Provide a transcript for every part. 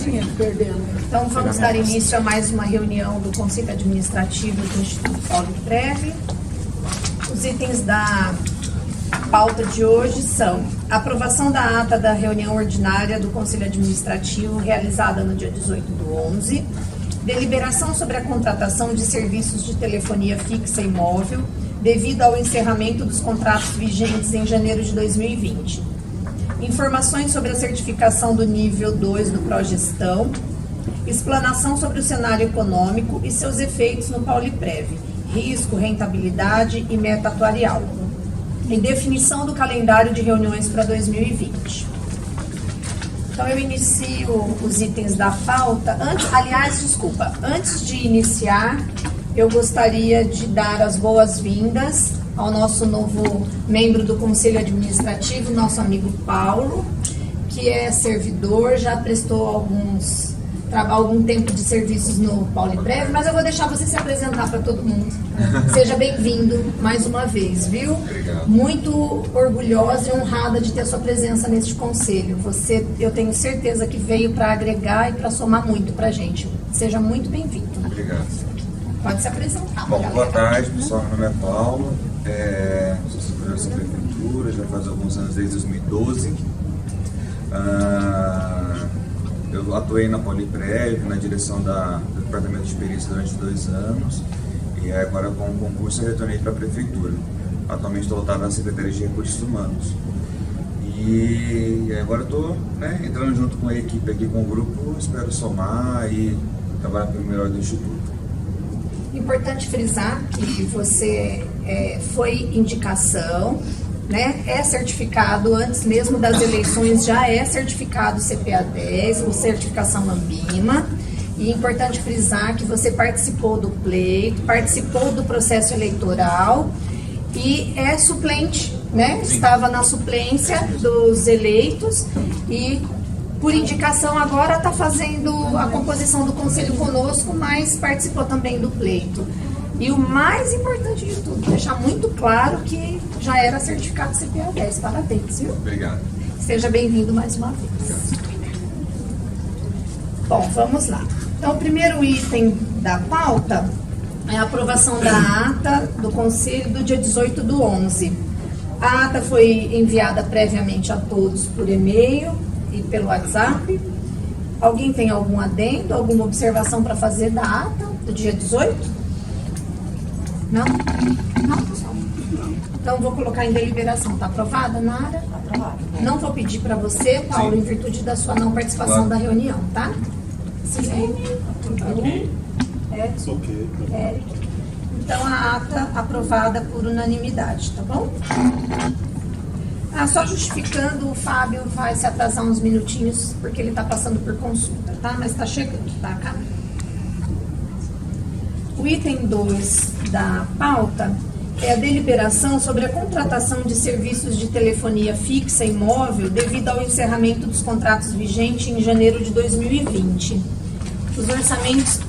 Tinha que perder. Então, vamos dar início a mais uma reunião do Conselho Administrativo do Instituto Pauliprev. Os itens da pauta de hoje são a aprovação da ata da reunião ordinária do Conselho Administrativo realizada no dia 18/11, deliberação sobre a contratação de serviços de telefonia fixa e móvel devido ao encerramento dos contratos vigentes em janeiro de 2020. Informações sobre a certificação do nível 2 do Progestão, explanação sobre o cenário econômico e seus efeitos no Pauliprev, risco, rentabilidade e meta atuarial, e definição do calendário de reuniões para 2020. Então eu inicio os itens da pauta. Antes de iniciar, eu gostaria de dar as boas-vindas ao nosso novo membro do Conselho Administrativo, nosso amigo Paulo, que é servidor, já prestou algum tempo de serviços no Pauliprev, mas eu vou deixar você se apresentar para todo mundo. Seja bem-vindo mais uma vez, viu? Obrigado. Muito orgulhosa e honrada de ter sua presença neste conselho. Você, eu tenho certeza que veio para agregar e para somar muito para a gente. Seja muito bem-vindo. Obrigado. Pode se apresentar. Bom, boa tarde, pessoal. Meu nome é Paulo, sou supervisor da prefeitura, já faz alguns anos, desde 2012. Eu atuei na Pauliprev, na direção do Departamento de Perícia durante 2 anos, e agora com o concurso eu retornei para a prefeitura. Atualmente estou voltado na Secretaria de Recursos Humanos. E agora estou entrando junto com a equipe aqui, com o grupo, espero somar e trabalhar pelo melhor do Instituto. Importante frisar que você foi indicação, né? É certificado antes mesmo das eleições, já é certificado CPA 10, ou certificação Ambima. E é importante frisar que você participou do pleito, participou do processo eleitoral e é suplente, né? Estava na suplência dos eleitos e por indicação agora está fazendo a composição do conselho conosco, mas participou também do pleito. E o mais importante de tudo, deixar muito claro que já era certificado CPA 10. Parabéns, viu? Obrigado. Seja bem-vindo mais uma vez. Bom, vamos lá. Então, o primeiro item da pauta é a aprovação da ata do conselho do dia 18/11. A ata foi enviada previamente a todos por e-mail e pelo WhatsApp. Alguém tem algum adendo, alguma observação para fazer da ata do dia 18? Não? Não, pessoal? Então, vou colocar em deliberação. Está aprovada, Nara? Aprovado. Não vou pedir para você, Paulo, em virtude da sua não participação da reunião, tá? Silene, Edson, Eric. Então, a ata aprovada por unanimidade, tá bom? Só justificando, o Fábio vai se atrasar uns minutinhos, porque ele está passando por consulta, tá? Mas está chegando, tá, cara? O item 2 da pauta é a deliberação sobre a contratação de serviços de telefonia fixa e móvel devido ao encerramento dos contratos vigentes em janeiro de 2020. Os orçamentos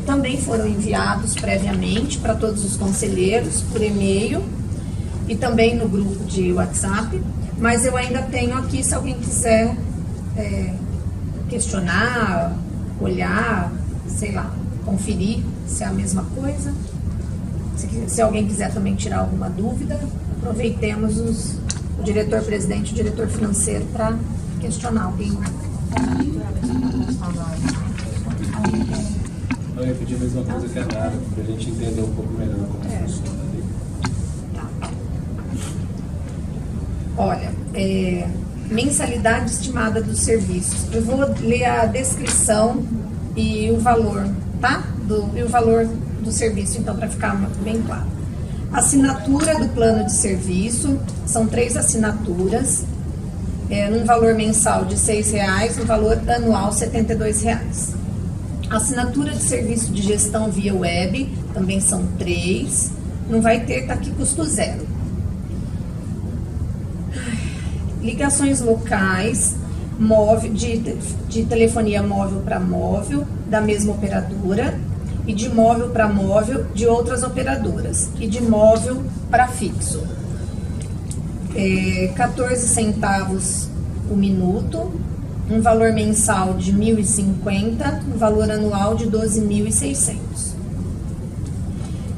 também foram enviados previamente para todos os conselheiros por e-mail e também no grupo de WhatsApp, mas eu ainda tenho aqui, se alguém quiser questionar, olhar, sei lá, conferir se é a mesma coisa. Se alguém quiser também tirar alguma dúvida, aproveitemos o diretor-presidente e o diretor financeiro para questionar alguém. Eu ia pedir a mesma coisa que a Nara, para a gente entender um pouco melhor como funciona ali. Tá. Olha, mensalidade estimada dos serviços. Eu vou ler a descrição e o valor, tá? E o valor do serviço, então, para ficar bem claro. Assinatura do plano de serviço, são 3 assinaturas, num valor mensal de R$6, no valor anual R$72. Assinatura de serviço de gestão via web, também são 3, não vai ter, tá aqui custo zero. Ligações locais, móvel, de telefonia móvel para móvel, da mesma operadora, e de móvel para móvel de outras operadoras, e de móvel para fixo. 14 centavos o minuto, um valor mensal de 1.050, um valor anual de 12.600.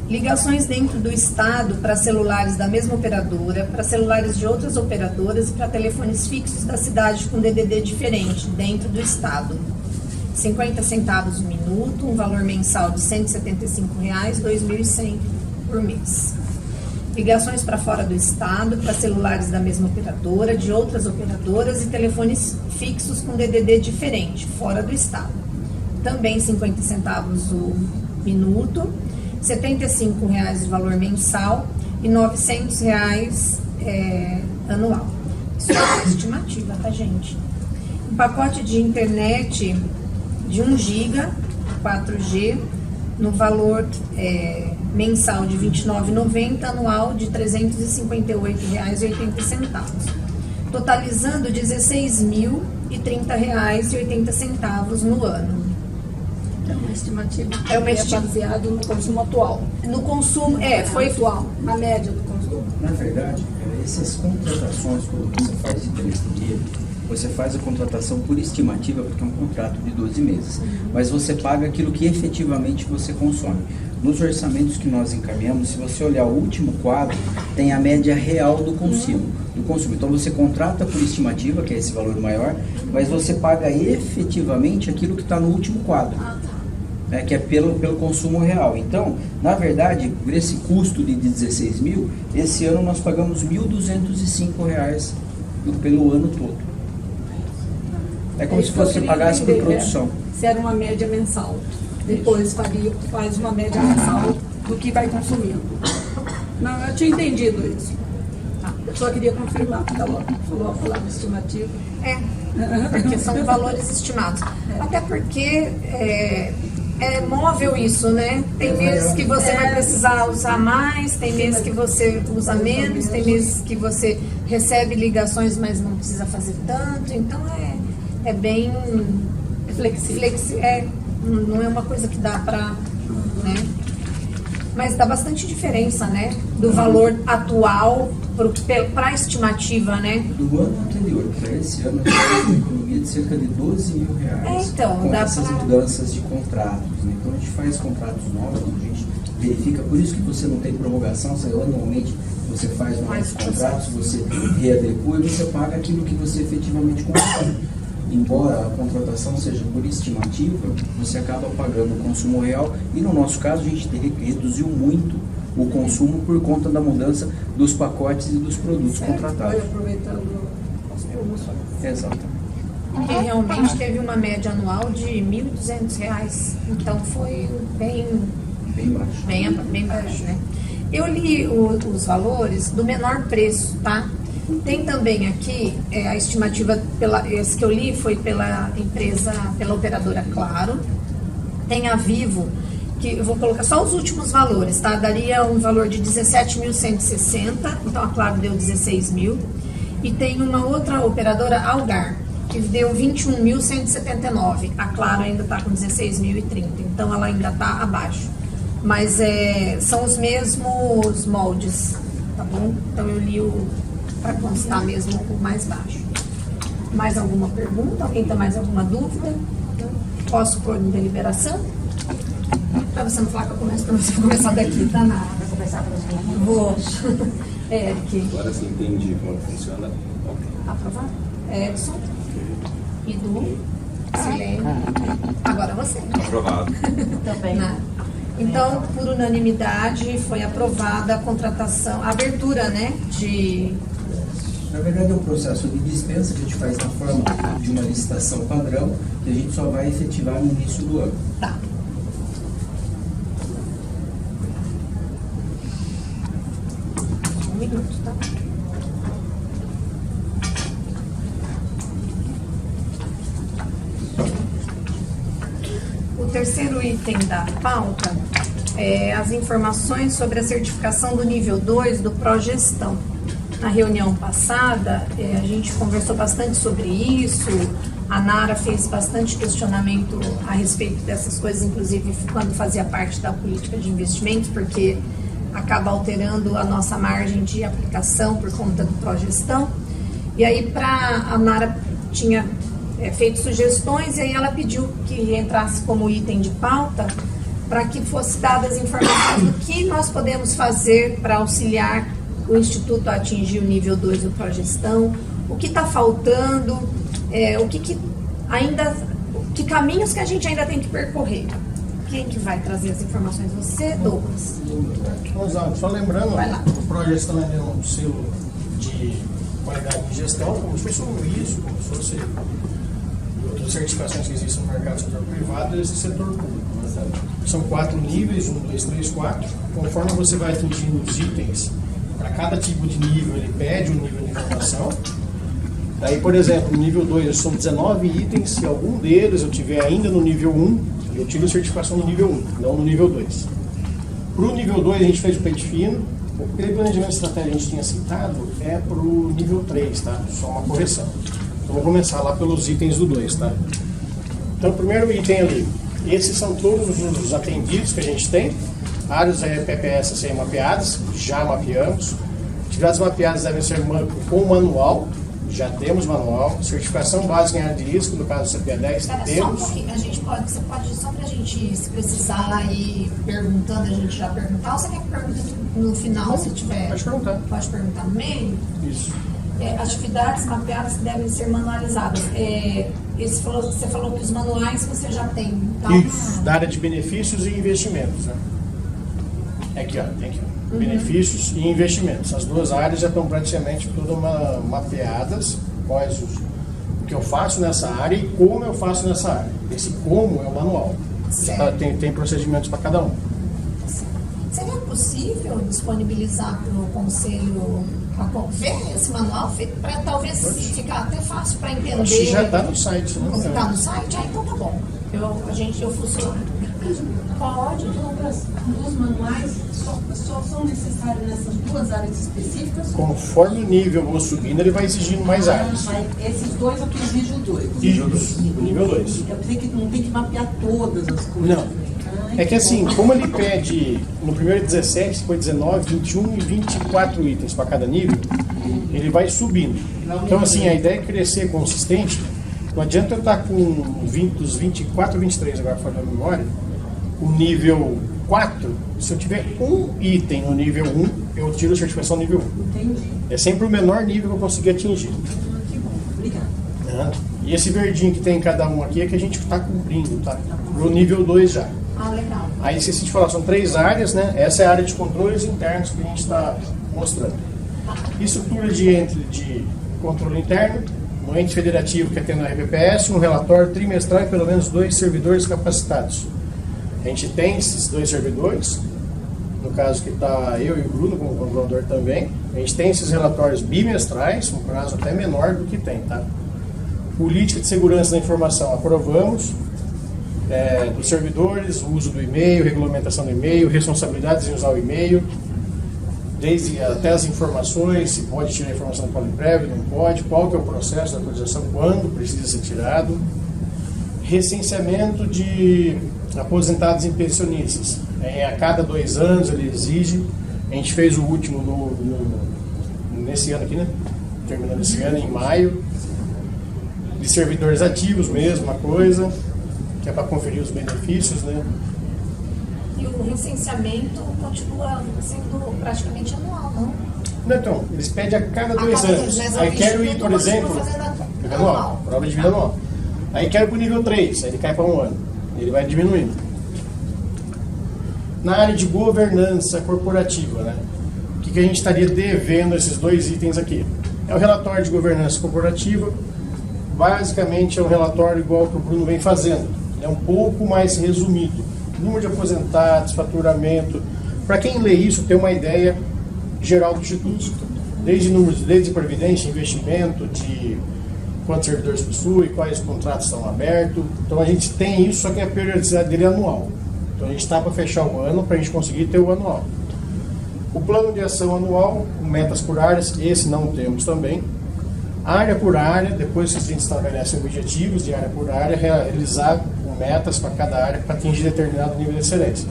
Ligações dentro do estado para celulares da mesma operadora, para celulares de outras operadoras e para telefones fixos da cidade com DDD diferente, dentro do estado. 50 centavos o minuto, um valor mensal de R$ 175, R$ 2.100 por mês. Ligações para fora do estado, para celulares da mesma operadora, de outras operadoras e telefones fixos com DDD diferente, fora do estado. Também 50 centavos o minuto, R$ 75 de valor mensal e R$ 900 anual. Isso é uma estimativa, tá, gente? Um pacote de internet de 1 GB, 4G, no valor mensal de R$ 29,90, anual de R$ 358,80, totalizando R$ 16.030,80 no ano. É uma estimativa É uma estimativa baseada no consumo atual. no consumo, foi atual, a média do consumo. Na verdade, essas contratações, quando você faz de telefonia, você faz a contratação por estimativa, porque é um contrato de 12 meses. Mas você paga aquilo que efetivamente você consome. Nos orçamentos que nós encaminhamos, se você olhar o último quadro, tem a média real do consumo. Então você contrata por estimativa, que é esse valor maior, mas você paga efetivamente aquilo que está no último quadro. Que é pelo consumo real. Então, na verdade, por esse custo de 16 mil, esse ano nós pagamos R$ 1.205 pelo ano todo. É como se você pagasse por produção. Se era uma média mensal, depois faz uma média mensal do que vai consumindo. Não, eu tinha entendido isso. Eu só queria confirmar que falou a palavra estimativa. Porque são valores estimados. Até porque é móvel isso, né? Tem meses que você vai precisar usar mais, tem meses que você usa menos, tem meses que você recebe ligações, mas não precisa fazer tanto. Então é bem flexível. Não é uma coisa que dá para, né? Mas dá bastante diferença, né? Do valor atual para a estimativa, né? Do ano anterior, para esse ano, a gente tem uma economia de cerca de R$ 12 mil. Então, com dá essas pra... mudanças de contratos, né? Então a gente faz contratos novos, a gente verifica, por isso que você não tem prorrogação, anualmente você faz novos contratos, você readequa e você paga aquilo que você efetivamente consome. Embora a contratação seja por estimativa, você acaba pagando o consumo real e no nosso caso a gente reduziu muito o consumo por conta da mudança dos pacotes e dos produtos contratados. Foi aproveitando as promoções. Exatamente. Porque realmente teve uma média anual de R$ 1.200, então foi bem baixo. Bem baixo, né? Eu li os valores do menor preço, tá? Tem também aqui a estimativa, esse que eu li foi pela empresa, pela operadora Claro. Tem a Vivo, que eu vou colocar só os últimos valores, tá? Daria um valor de 17.160, então a Claro deu 16 mil. E tem uma outra operadora, Algar, que deu 21.179. A Claro ainda está com 16.030, então ela ainda está abaixo. Mas são os mesmos moldes, tá bom? Então eu li para constar mesmo o mais baixo. Mais alguma pergunta? Alguém tem mais alguma dúvida? Posso pôr em deliberação? Para você não falar que eu começo, para você começar daqui, tá? Vai começar pelos meninos? Vou. Eric. Agora sim entendi como funciona. Aprovado? Edson. Edu. Silene. Agora você. Aprovado. Também. Então, por unanimidade, foi aprovada a contratação, a abertura, né, Na verdade, é um processo de dispensa que a gente faz na forma de uma licitação padrão, que a gente só vai efetivar no início do ano. Tá. Um minuto, tá? O terceiro item da pauta é as informações sobre a certificação do nível 2 do Progestão. Na reunião passada, a gente conversou bastante sobre isso, a Nara fez bastante questionamento a respeito dessas coisas, inclusive quando fazia parte da política de investimentos, porque acaba alterando a nossa margem de aplicação por conta do Progestão. E aí, a Nara tinha feito sugestões e aí ela pediu que entrasse como item de pauta para que fosse dadas informações do que nós podemos fazer para auxiliar o Instituto a atingir o nível 2 do Progestão, o que está faltando, que caminhos que a gente ainda tem que percorrer. Quem que vai trazer as informações? Você, Douglas? Rosado, só lembrando, Vai lá. o Progestão é um selo de qualidade de gestão, como se fosse um ISO, como se fosse outras certificações que existem no mercado do setor privado e esse setor público. São 4 níveis, 1, 2, 3, 4. Conforme você vai atingindo os itens, para cada tipo de nível ele pede um nível de informação. Daí, por exemplo, no nível 2 são 19 itens, se algum deles eu tiver ainda no nível 1, eu tiro a certificação no nível 1, não no nível 2. Para o nível 2 a gente fez o pente fino, aquele planejamento estratégico que a gente tinha citado é para o nível 3, tá? Só uma correção. Então vou começar lá pelos itens do 2, tá? Então o primeiro item ali, esses são todos os atendidos que a gente tem, áreas PPS a serem mapeadas, já mapeamos. Atividades mapeadas devem ser com manual, já temos manual. Certificação básica em área de risco, no caso do CPA10, Só um temos. pouquinho, você pode, só pra gente, se precisar ir perguntando, a gente já perguntar, ou você quer que pergunte no final, se tiver? Pode perguntar. Pode perguntar no meio? Isso. Atividades mapeadas que devem ser manualizadas. Você falou que os manuais você já tem, tá? Isso, da área de benefícios e investimentos, né? Aqui, ó, tem aqui, ó. Benefícios e investimentos. As duas áreas já estão praticamente todas mapeadas, o que eu faço nessa área e como eu faço nessa área. Esse como é o manual. Certo. Tem procedimentos para cada um. Seria possível disponibilizar para o Conselho ver esse manual para talvez ficar até fácil para entender? Acho que já está no site, né? Está no site? Ah, então tá bom. Eu funciono. Pode. Os manuais só são necessários nessas duas áreas específicas? Conforme o nível eu vou subindo, ele vai exigindo mais áreas. Esses dois é o que exige o 2. Isso, o nível 2. Eu pensei que não tem que mapear todas as coisas. Não. É que assim, como ele pede no primeiro 17, depois 19, 21 e 24 itens para cada nível, ele vai subindo. Então assim, a ideia é crescer consistente. Não adianta eu estar com dos 24 ou 23, agora falando a memória, o nível 4, se eu tiver um item no nível 1, eu tiro a certificação nível 1. Entendi. É sempre o menor nível que eu conseguir atingir. Que bom. Obrigada. E esse verdinho que tem em cada um aqui é que a gente está cumprindo, tá? Pro nível 2 já. Ah, legal. Aí esqueci de falar, são 3 áreas, né? Essa é a área de controles internos que a gente está mostrando. Estrutura de controle interno, no ente federativo que é tendo a RPPS, um relatório trimestral e pelo menos 2 servidores capacitados. A gente tem esses 2 servidores, no caso que está eu e o Bruno como controlador também. A gente tem esses relatórios bimestrais, um prazo até menor do que tem, tá? Política de segurança da informação, aprovamos. Dos servidores, o uso do e-mail, regulamentação do e-mail, responsabilidades em usar o e-mail, desde até as informações, se pode tirar a informação do Poliprev, não pode, qual que é o processo da atualização, quando precisa ser tirado. Recenseamento de aposentados e pensionistas. A cada 2 anos ele exige. A gente fez o último nesse ano aqui, né? Terminando esse ano, em maio. De servidores ativos, mesma coisa, que é para conferir os benefícios, né? E o recenseamento continua sendo praticamente anual, não? Não, então, eles pedem a cada 2 anos. Mas Aí o quero ir, Instituto por exemplo, continua fazendo vida anual. anual, prova de vida anual. Aí quero para o nível 3, aí ele cai para 1 ano. Ele vai diminuindo. Na área de governança corporativa, né? O que a gente estaria devendo esses 2 itens aqui? É o relatório de governança corporativa. Basicamente é um relatório igual que o Bruno vem fazendo. É um pouco mais resumido. Número de aposentados, faturamento. Para quem lê isso, tem uma ideia geral do Instituto. Desde números de previdência, investimento, de quantos servidores possui, quais contratos estão abertos. Então a gente tem isso, só que a periodicidade dele é anual. Então a gente está para fechar o ano para a gente conseguir ter o anual. O plano de ação anual, com metas por áreas, esse não temos também. Área por área, depois que a gente estabelece objetivos de área por área, realizar metas para cada área para atingir determinado nível de excelência.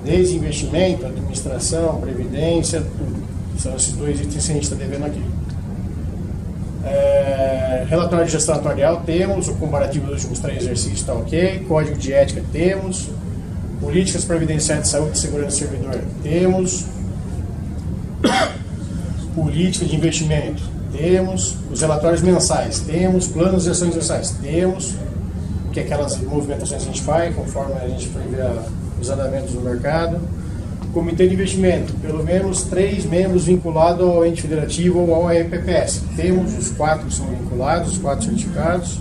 Desde investimento, administração, previdência, tudo. São esses 2 itens que a gente está devendo aqui. Relatório de gestão atuarial temos, o comparativo dos últimos 3 exercícios está ok, código de ética temos, políticas previdenciárias de saúde e segurança do servidor temos, política de investimento temos, os relatórios mensais temos, planos de ações mensais temos, que é aquelas movimentações que a gente faz conforme a gente prevê os andamentos do mercado. Comitê de investimento, pelo menos 3 membros vinculados ao ente federativo ou ao EPPS. Temos os 4 que são vinculados, os 4 certificados.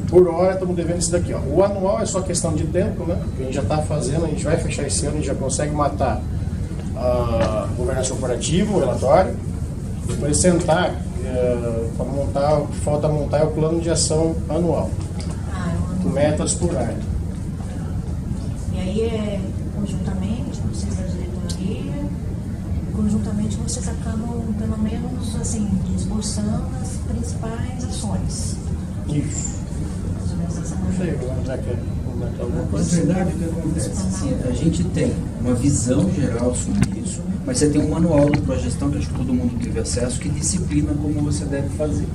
Por hora estamos devendo isso daqui. Ó. O anual é só questão de tempo, né? Que a gente já está fazendo, a gente vai fechar esse ano, a gente já consegue matar a governança corporativa, o relatório. Depois sentar para montar, o que falta montar é o plano de ação anual, com metas por ano. E aí, conjuntamente, vocês da diretoria, conjuntamente vocês acabam, pelo menos, assim, esboçando as principais ações. Isso. Mais ou menos dessa Não sei, maneira. o André quer comentar alguma Na coisa? verdade, o que acontece? Assim, a gente tem uma visão geral sobre isso, mas você tem um manual do Progestão, que acho que todo mundo teve acesso, que disciplina como você deve fazer.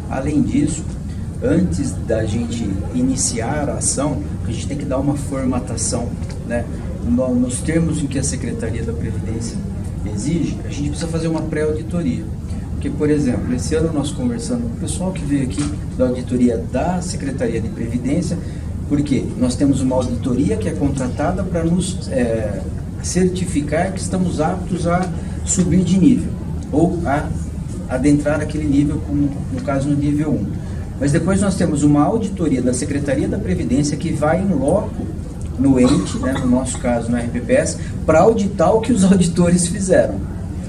Além disso, antes da gente iniciar a ação, a gente tem que dar uma formatação, né? Nos termos em que a Secretaria da Previdência exige, a gente precisa fazer uma pré-auditoria. Porque, por exemplo, esse ano nós conversando com o pessoal que veio aqui da auditoria da Secretaria de Previdência, porque nós temos uma auditoria que é contratada para nos certificar que estamos aptos a subir de nível, ou a adentrar aquele nível, como no caso no nível 1. Mas depois nós temos uma auditoria da Secretaria da Previdência que vai em loco no ente, né, no nosso caso no RPPS, para auditar o que os auditores fizeram.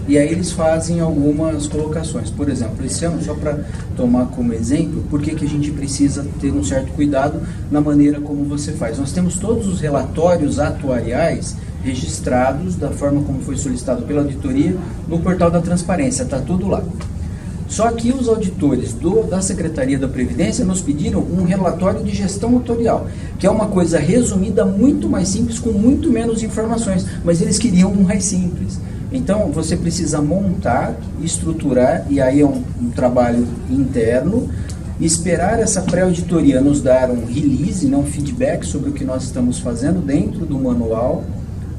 E aí eles fazem algumas colocações. Por exemplo, esse ano, só para tomar como exemplo, por que a gente precisa ter um certo cuidado na maneira como você faz. Nós temos todos os relatórios atuariais registrados da forma como foi solicitado pela auditoria no portal da transparência, está tudo lá. Só que os auditores da Secretaria da Previdência nos pediram um relatório de gestão atuarial, que é uma coisa resumida, muito mais simples, com muito menos informações, mas eles queriam um mais simples. Então, você precisa montar, estruturar, e aí é um trabalho interno, esperar essa pré-auditoria nos dar um release, um feedback sobre o que nós estamos fazendo dentro do manual,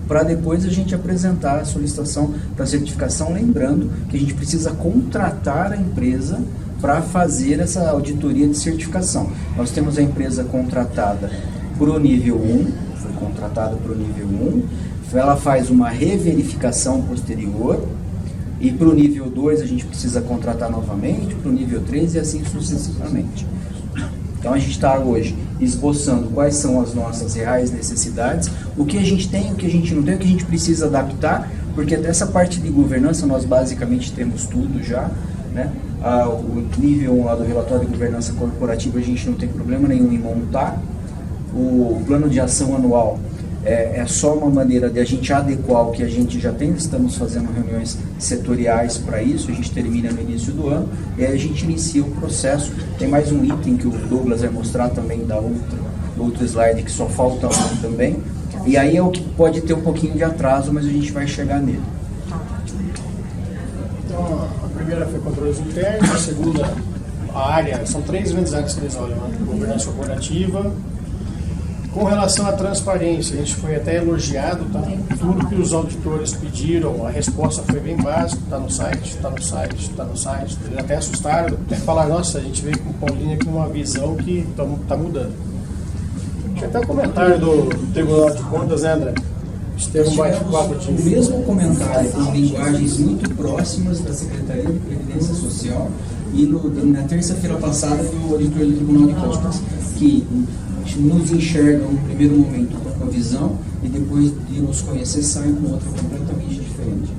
para depois a gente apresentar a solicitação para certificação, lembrando que a gente precisa contratar a empresa para fazer essa auditoria de certificação. Nós temos a empresa contratada para o nível 1, foi contratada para o nível 1, ela faz uma reverificação posterior, e para o nível 2 a gente precisa contratar novamente, para o nível 3 e assim sucessivamente. Então a gente está hoje esboçando quais são as nossas reais necessidades, o que a gente tem, o que a gente não tem, o que a gente precisa adaptar, porque dessa parte de governança nós basicamente temos tudo já, né? O nível 1 lá do relatório de governança corporativa a gente não tem problema nenhum em montar. O plano de ação anual é só uma maneira de a gente adequar o que a gente já tem. Estamos fazendo reuniões setoriais para isso, a gente termina no início do ano e aí a gente inicia o processo. Tem mais um item que o Douglas vai mostrar também da outro slide, que só falta um também, e aí é o que pode ter um pouquinho de atraso, mas a gente vai chegar nele. Então, a primeira foi controles internos, a segunda, a área, são 3 grandes áreas que eles olham, né? Governança corporativa. Com relação à transparência, a gente foi até elogiado, tá? Tudo que os auditores pediram, a resposta foi bem básica, está no site, está no site, está no site. Eles até assustaram, até falaram, nossa, a gente veio com o Paulinho com uma visão que está mudando. Tinha até um comentário do Tribunal de Contas, né, André? Teve um bate-papo de... O mesmo comentário com linguagens muito próximas da Secretaria de Previdência Social e na terça-feira passada do auditor do Tribunal de Contas, que nos enxergam no primeiro momento com a visão e depois de nos conhecer saem com outra completamente diferente.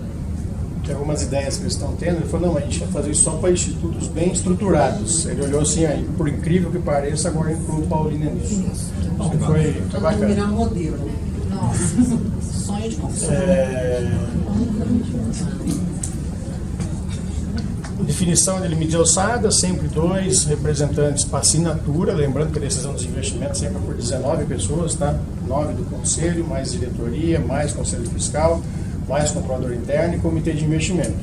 Tem algumas ideias que eles estão tendo, ele falou, não, a gente vai fazer isso só para institutos bem estruturados. Ele olhou assim, aí, por incrível que pareça, agora inclui o Paulinho nisso. Foi bacana. Virar modelo. Nossa, sonho de consumo. Definição de limite de alçada, sempre 2 representantes para assinatura, lembrando que a decisão dos investimentos sempre é por 19 pessoas, tá? 9 do conselho, mais diretoria, mais conselho fiscal, mais controlador interno e comitê de investimento.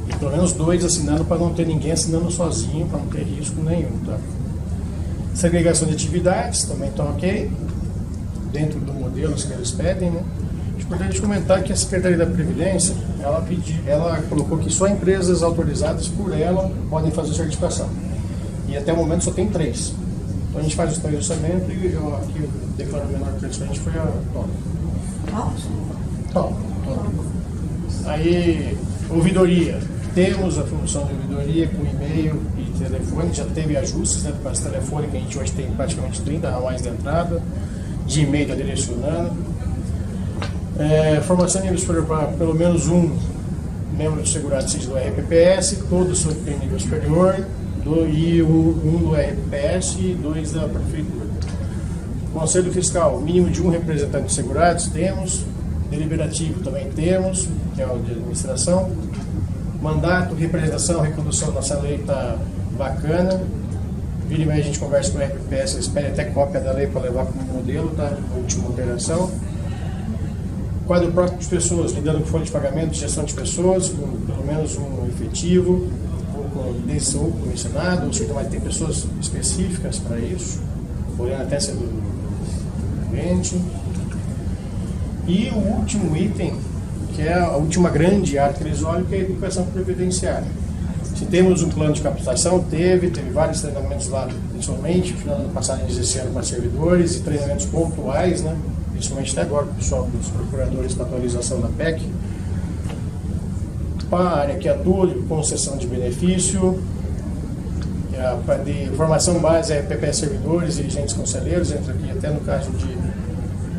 E pelo menos 2 assinando para não ter ninguém assinando sozinho, para não ter risco nenhum, tá? Segregação de atividades também está ok, dentro do modelo que eles pedem, né? É importante comentar que a Secretaria da Previdência, ela colocou que só empresas autorizadas por ela podem fazer certificação. E até o momento só tem 3. Então a gente faz os 3 orçamentos e eu aqui declaro menor preço, a gente foi a top. Aí, ouvidoria. Temos a função de ouvidoria com e-mail e telefone, já teve ajustes, né, para esse telefone que a gente hoje tem praticamente 30 a mais de entrada, de e-mail está direcionando. Formação de nível superior para pelo menos um membro do segurado seja do RPPS, todos têm nível superior, e um do RPPS e 2 da Prefeitura. Conselho Fiscal, mínimo de um representante de segurados, temos. Deliberativo também temos, que é o de administração. Mandato, representação, recondução, nossa lei está bacana. Vira e meia a gente conversa com o RPPS, eles pedem até cópia da lei para levar como modelo, tá? A última alteração. Quadro próprio de pessoas, lidando com folha de pagamento, gestão de pessoas, com pelo menos um efetivo, ou com comissionado, ou seja, mas tem pessoas específicas para isso, podendo até ser do cliente. E o último item, que é a última grande área que eles olham, que é a educação previdenciária. Se temos um plano de capacitação, teve vários treinamentos lá, principalmente, no final do ano passado, esse ano para servidores, e treinamentos pontuais, né? Principalmente até agora, o pessoal dos procuradores para atualização da PEC. Para a área que atua, de concessão de benefício, de formação base é PPS servidores, dirigentes conselheiros, entra aqui até no caso de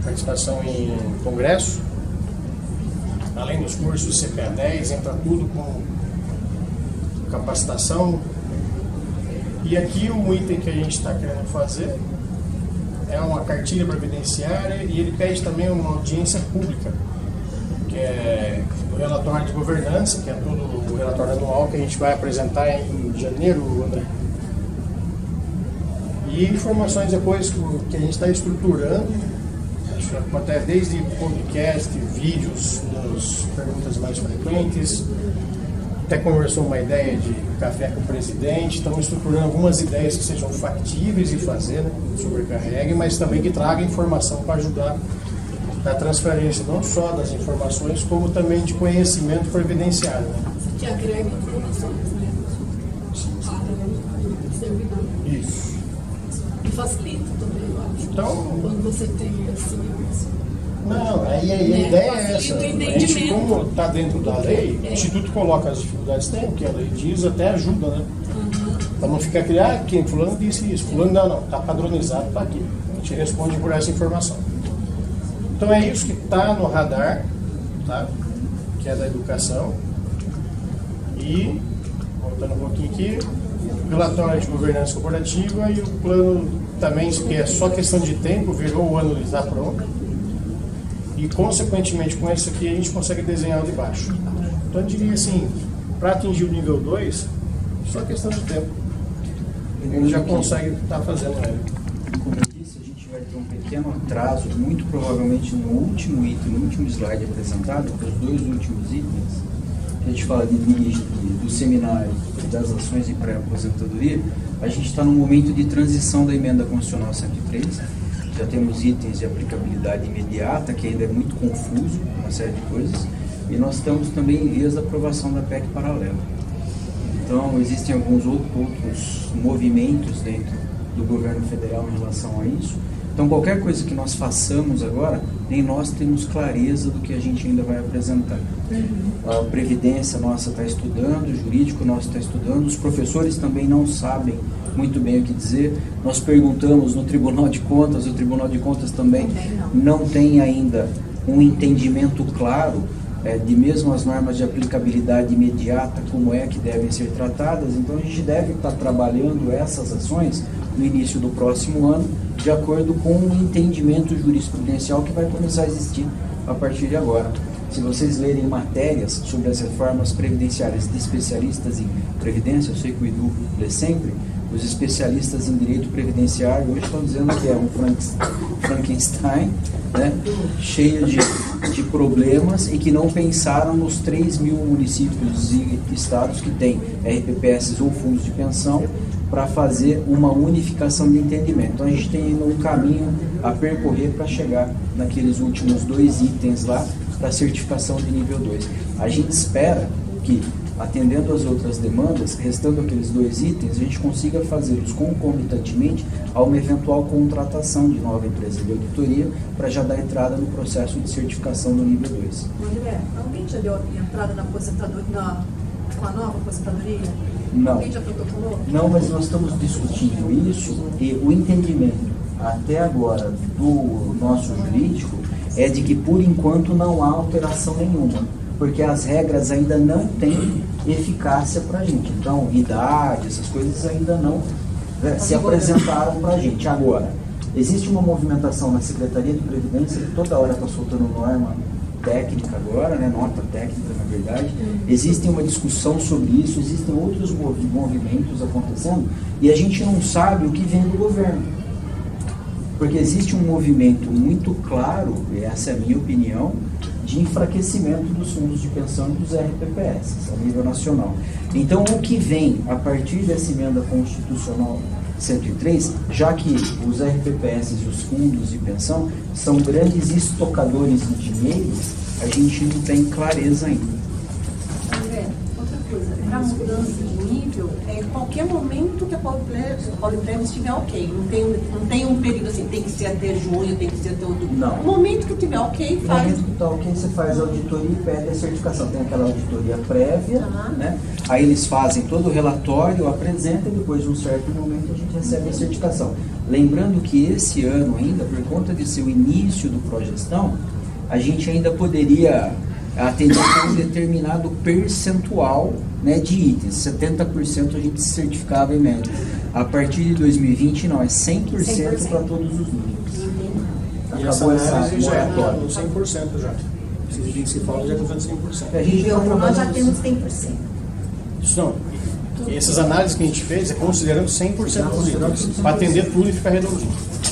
participação em congresso, além dos cursos CPA 10, entra tudo com capacitação. E aqui o item que a gente está querendo fazer é uma cartilha previdenciária e ele pede também uma audiência pública, que é o relatório de governança, que é todo o relatório anual que a gente vai apresentar em janeiro, André. E informações depois que a gente está estruturando, até desde podcast, vídeos, das perguntas mais frequentes, até conversou uma ideia de café com o presidente, estamos estruturando algumas ideias que sejam factíveis de fazer, né, sobrecarregue, mas também que traga informação para ajudar na transferência não só das informações, como também de conhecimento previdenciário. Né? Que agrega informações, né? Para o servidor. Isso. E facilita também, eu acho. Então, quando você tem assim. Não, aí a ideia é essa. A gente, como está dentro da lei, o Instituto coloca as dificuldades que tem, que a lei diz, até ajuda, né? Para não ficar aquele, quem fulano disse isso, fulano não, está padronizado, está aqui. A gente responde por essa informação. Então é isso que está no radar, tá? Que é da educação. E, voltando um pouquinho aqui, o relatório de governança corporativa e o plano também, que é só questão de tempo, virou o ano ele está pronto. E, consequentemente, com isso aqui, a gente consegue desenhar o de baixo. Então, eu diria assim, para atingir o nível 2, só questão de tempo. Ele já consegue estar fazendo ele. Como eu disse, a gente vai ter um pequeno atraso, muito provavelmente no último item, no último slide apresentado, que os 2 últimos itens, a gente fala do seminário e das ações de pré-aposentadoria, a gente está no momento de transição da emenda constitucional 103, já temos itens de aplicabilidade imediata, que ainda é muito confuso, uma série de coisas, e nós estamos também em vias da aprovação da PEC paralela. Então, existem alguns outros movimentos dentro do governo federal em relação a isso. Então, qualquer coisa que nós façamos agora, nem nós temos clareza do que a gente ainda vai apresentar. A Previdência nossa está estudando, o jurídico nosso está estudando, os professores também não sabem muito bem o que dizer. Nós perguntamos no Tribunal de Contas, o Tribunal de Contas também não tem ainda um entendimento claro de mesmo as normas de aplicabilidade imediata, como é que devem ser tratadas. Então a gente deve estar trabalhando essas ações no início do próximo ano, de acordo com o entendimento jurisprudencial que vai começar a existir a partir de agora. Se vocês lerem matérias sobre as reformas previdenciárias de especialistas em previdência, eu sei que o Edu lê sempre, Os especialistas em direito previdenciário hoje estão dizendo que é um Frankenstein, né, cheio de problemas, e que não pensaram nos 3 mil municípios e estados que têm RPPS ou fundos de pensão para fazer uma unificação de entendimento. Então a gente tem ainda um caminho a percorrer para chegar naqueles últimos 2 itens lá para certificação de nível 2. A gente espera que, atendendo as outras demandas, restando aqueles 2 itens, a gente consiga fazê-los concomitantemente a uma eventual contratação de nova empresa de auditoria para já dar entrada no processo de certificação do nível 2. André, alguém já deu entrada na aposentadoria, com a nova aposentadoria? Não. Alguém já protocolou? Não, mas nós estamos discutindo isso, e o entendimento até agora do nosso jurídico é de que, por enquanto, não há alteração nenhuma, porque as regras ainda não têm eficácia para a gente. Então, idade, essas coisas ainda não se apresentaram para a gente. Agora, existe uma movimentação na Secretaria de Previdência que toda hora está soltando norma técnica agora, né, nota técnica, na verdade. Existe uma discussão sobre isso, existem outros movimentos acontecendo, e a gente não sabe o que vem do governo. Porque existe um movimento muito claro, e essa é a minha opinião, de enfraquecimento dos fundos de pensão e dos RPPS a nível nacional. Então, o que vem a partir dessa emenda constitucional 103, já que os RPPS e os fundos de pensão são grandes estocadores de dinheiro, a gente não tem clareza ainda. André, outra coisa, para mudança de nível, é qualquer momento que a Pauliprev estiver ok. Não tem um período assim, tem que ser até junho, tem que ser até outubro. Não. No momento que tiver ok, No faz. momento que está ok, você faz a auditoria e pede a certificação. Tem aquela auditoria prévia, né? Aí eles fazem todo o relatório, apresentam, e depois de um certo momento a gente recebe a certificação. Lembrando que esse ano ainda, por conta de ser o início do Progestão, a gente ainda poderia atender a um determinado percentual, né, de itens. 70% a gente certificava em média. A partir de 2020, não, é 100% para todos os níveis. E essa Acabou essa análise já é moratória. no 100% já. Se diz que falta, já está fazendo 100%. A gente está Nós já trabalhando temos 100%. Isso não. E essas análises que a gente fez é considerando 100% dos itens. Para atender tudo e ficar redondinho.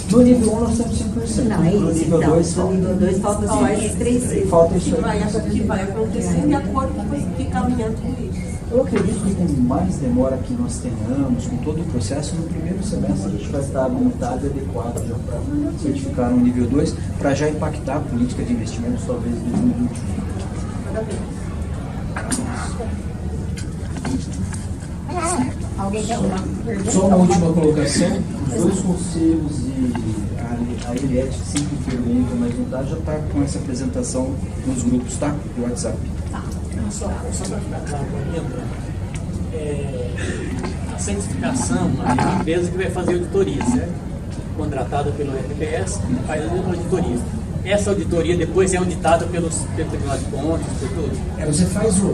no nível 1 nós temos 100%. Não, é No isso. nível 2 Então, no nível 2 falta só esses 3. falta isso Que aí. vai acontecer de acordo com o que caminhando com isso. Eu acredito que com mais demora que nós tenhamos, com todo o processo, no primeiro semestre a gente vai estar habilitado e adequado já para certificar no nível 2, para já impactar a política de investimentos talvez em 2021. Alguém quer uma pergunta? Só uma última colocação, os dois conselhos e a Eliette que sempre pergunta, mas não dá, já está com essa apresentação nos grupos, tá? Do WhatsApp. Só para ficar claro para mim, a certificação, a empresa que vai fazer auditoria, certo? Contratada pelo RPPS, faz a auditoria. Essa auditoria depois é auditada pelo Tribunal de Contas, por tudo.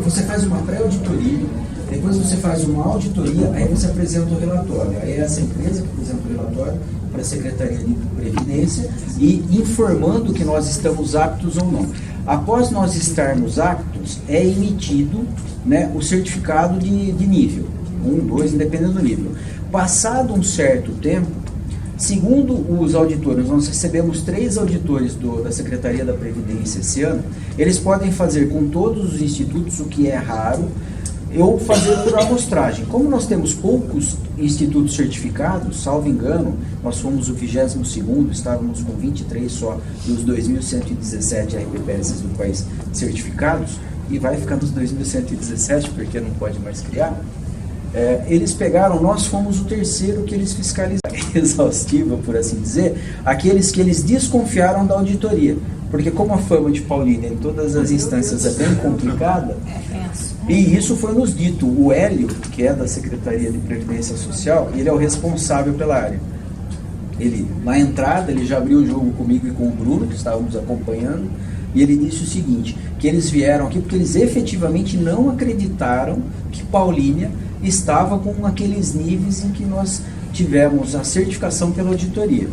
Você faz uma pré-auditoria, depois você faz uma auditoria, aí você apresenta o relatório. Aí é essa empresa que apresenta o relatório para a Secretaria de Previdência e informando que nós estamos aptos ou não. Após nós estarmos aptos, é emitido, né, o certificado de nível, 1, 2, independente do nível. Passado um certo tempo, segundo os auditores, nós recebemos 3 auditores da Secretaria da Previdência esse ano, eles podem fazer com todos os institutos, o que é raro, ou fazer por amostragem. Como nós temos poucos institutos certificados, salvo engano, nós fomos o 22º, estávamos com 23 só dos 2.117 RPPS do país certificados, e vai ficar nos 2.117 porque não pode mais criar. Eles pegaram, nós fomos o terceiro que eles fiscalizaram, exaustiva, por assim dizer, aqueles que eles desconfiaram da auditoria, porque como a fama de Paulínia em todas as instâncias é bem complicada, e isso foi nos dito. O Hélio, que é da Secretaria de Previdência Social, ele é o responsável pela área. Ele, na entrada, ele já abriu o jogo comigo e com o Bruno, que estávamos acompanhando, e ele disse o seguinte, que eles vieram aqui porque eles efetivamente não acreditaram que Paulínia estava com aqueles níveis em que nós tivemos a certificação pela auditoria.